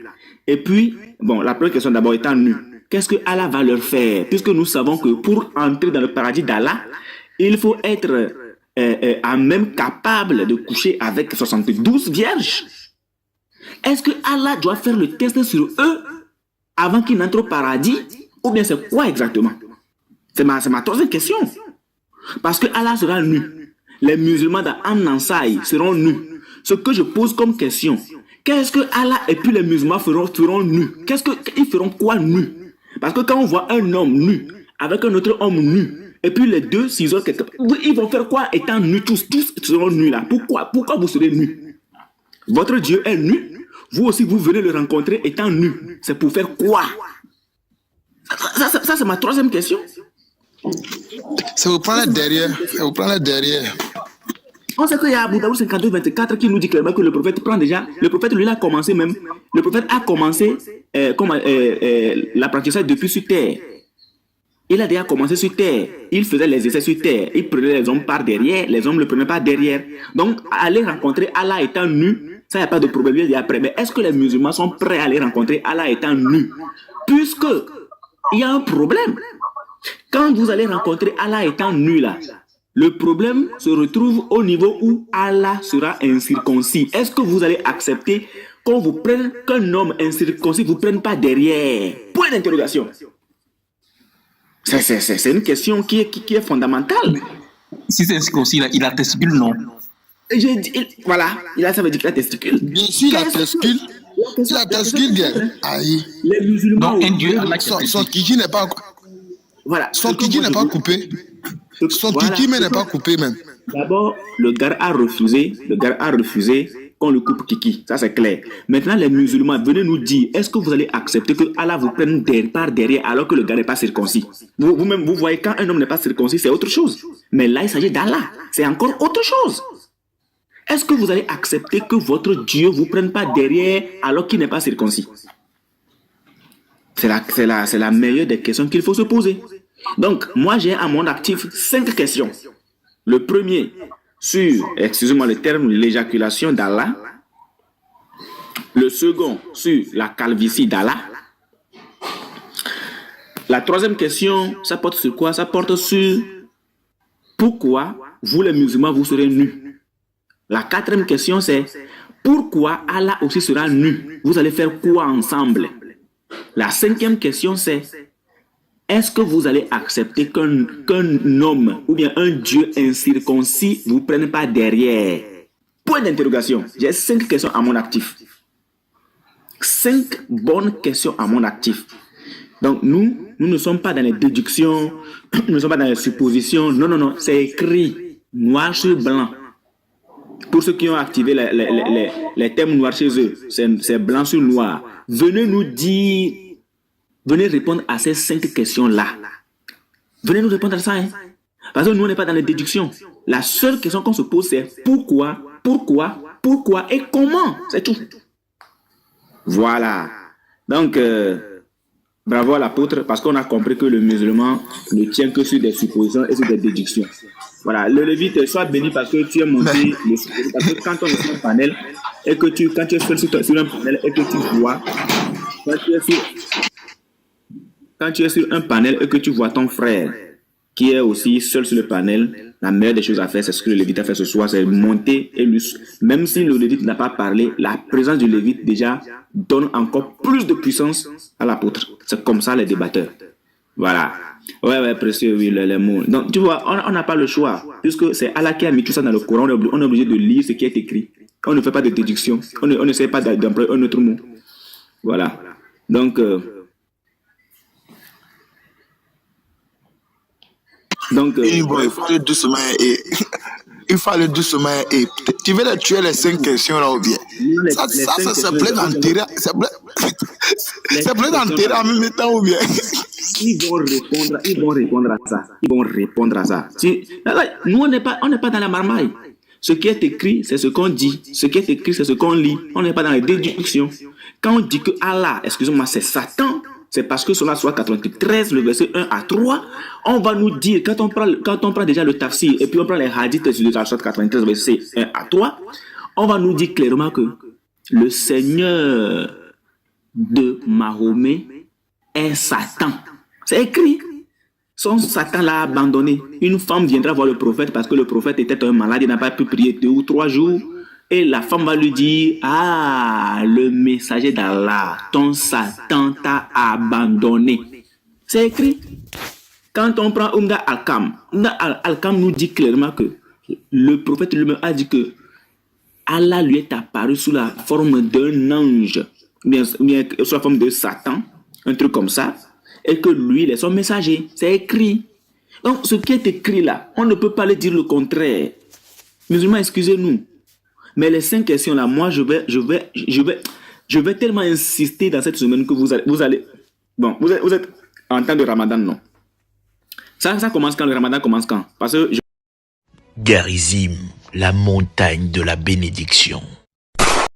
et puis, bon, la première question d'abord étant nus, qu'est-ce que Allah va leur faire? Puisque nous savons que pour entrer dans le paradis d'Allah, il faut être à même capable de coucher avec 72 vierges. Est-ce que Allah doit faire le test sur eux avant qu'ils n'entrent au paradis? Ou bien c'est quoi exactement? C'est ma troisième question. Parce que Allah sera nu. Les musulmans d'An-Nansai seront nus. Ce que je pose comme question, qu'est-ce que Allah et puis les musulmans feront nus? Ils feront quoi nus? Parce que quand on voit un homme nu avec un autre homme nu, et puis les deux s'isolent, ils vont faire quoi étant nus? Tous seront nus là. Pourquoi vous serez nus? Votre Dieu est nu. Vous aussi, vous venez le rencontrer étant nu. C'est pour faire quoi? Ça c'est ma troisième question. C'est vous prendre derrière. On sait qu'il y a Abu Daoud 52-24 qui nous dit clairement que le prophète prend déjà. Le prophète, lui, a commencé même. Le prophète a commencé l'apprentissage depuis sur terre. Il a déjà commencé sur terre. Il faisait les essais sur terre. Il prenait les hommes par derrière. Les hommes ne le prenaient pas derrière. Donc, aller rencontrer Allah étant nu, ça, il n'y a pas de problème. Il y a après. Mais est-ce que les musulmans sont prêts à aller rencontrer Allah étant nu? Puisque il y a un problème. Quand vous allez rencontrer Allah étant nu là, le problème se retrouve au niveau où Allah sera incirconcis. Est-ce que vous allez accepter qu'on vous prenne, qu'un homme incirconcis vous prenne pas derrière? Point d'interrogation. C'est une question qui est fondamentale. Si c'est incirconcis, il a testicule, non? Voilà, ça veut dire qu'il a testicule. Bien sûr, il a testicule. Il a testicule, aïe. Les musulmans. Donc, un Dieu, son kiki n'est pas. Voilà. Son kiki n'est pas coupé. Son kiki n'est pas coupé même. D'abord, le gars a refusé qu'on le coupe kiki. Ça, c'est clair. Maintenant, les musulmans, venez nous dire, est-ce que vous allez accepter que Allah vous prenne par derrière alors que le gars n'est pas circoncis? Vous-même, vous voyez, quand un homme n'est pas circoncis, c'est autre chose. Mais là, il s'agit d'Allah. C'est encore autre chose. Est-ce que vous allez accepter que votre Dieu vous prenne pas derrière alors qu'il n'est pas circoncis? C'est la meilleure des questions qu'il faut se poser. Donc, moi, j'ai à mon actif 5 questions. Le premier, sur, excusez-moi le terme, l'éjaculation d'Allah. Le second, sur la calvitie d'Allah. La troisième question, ça porte sur quoi? Ça porte sur pourquoi vous, les musulmans, vous serez nus. La quatrième question, c'est pourquoi Allah aussi sera nu? Vous allez faire quoi ensemble? La cinquième question, c'est est-ce que vous allez accepter qu'un homme ou bien un Dieu incirconcis vous prenne pas derrière? Point d'interrogation. J'ai 5 questions à mon actif. 5 bonnes questions à mon actif. Donc nous ne sommes pas dans les déductions, nous ne sommes pas dans les suppositions. Non, c'est écrit noir sur blanc. Pour ceux qui ont activé les thèmes noirs chez eux, c'est blanc sur noir. Venez nous dire, venez répondre à ces 5 questions-là. Venez nous répondre à ça. Hein? Parce que nous, on n'est pas dans les déductions. La seule question qu'on se pose, c'est pourquoi pourquoi et comment. C'est tout. Voilà. Donc, bravo à l'apôtre, parce qu'on a compris que le musulman ne tient que sur des suppositions et sur des déductions. Voilà. Le Lévite, sois béni parce que tu es monté. Parce que quand on est sur un panel, et que quand tu es seul sur un panel et que tu vois, quand tu es sur un panel et que tu vois ton frère qui est aussi seul sur le panel, la meilleure des choses à faire, c'est ce que le Lévite a fait ce soir, c'est monter et lui, même si le Lévite n'a pas parlé, la présence du Lévite déjà donne encore plus de puissance à l'apôtre. C'est comme ça les débatteurs. Voilà. Ouais, précieux, oui, les mots. Donc, tu vois, on n'a pas le choix, puisque c'est Allah qui a mis tout ça dans le Coran, on est obligé de lire ce qui est écrit. On ne fait pas de déduction, on n'essaie pas d'employer un autre mot. Voilà. Donc, il faut aller doucement et il faut aller doucement et tu veux les tuer les 5 questions là ou bien ça c'est plein d'intérêt, c'est plein d'intérêt en même temps ou bien ils vont répondre à ça. Nous on n'est pas dans la marmaille. Ce qui est écrit, c'est ce qu'on dit. Ce qui est écrit, c'est ce qu'on lit. On n'est pas dans les déductions. Quand on dit que Allah, excusez-moi, c'est Satan, c'est parce que sur la Sourate 93, le verset 1 à 3, on va nous dire, quand on prend déjà le tafsir, et puis on prend les hadiths sur la Sourate 93, verset 1 à 3, on va nous dire clairement que le Seigneur de Mahomet est Satan. C'est écrit. Son Satan l'a abandonné. Une femme viendra voir le prophète parce que le prophète était un malade, il n'a pas pu prier 2 ou 3 jours. Et la femme va lui dire, ah, le messager d'Allah, ton Satan t'a abandonné. C'est écrit. Quand on prend Umda Al-Kam, Umda Al-Kam nous dit clairement que le prophète lui-même a dit que Allah lui est apparu sous la forme d'un ange, bien sous la forme de Satan, un truc comme ça, et que lui, il est son messager. C'est écrit. Donc, ce qui est écrit là, on ne peut pas le dire le contraire. Musulmans, excusez-nous. Mais les 5 questions là, moi, je vais tellement insister dans cette semaine que vous allez... Bon, vous êtes en temps de Ramadan, non? Ça commence quand? Le Ramadan commence quand? Parce que... Garizim, la montagne de la bénédiction.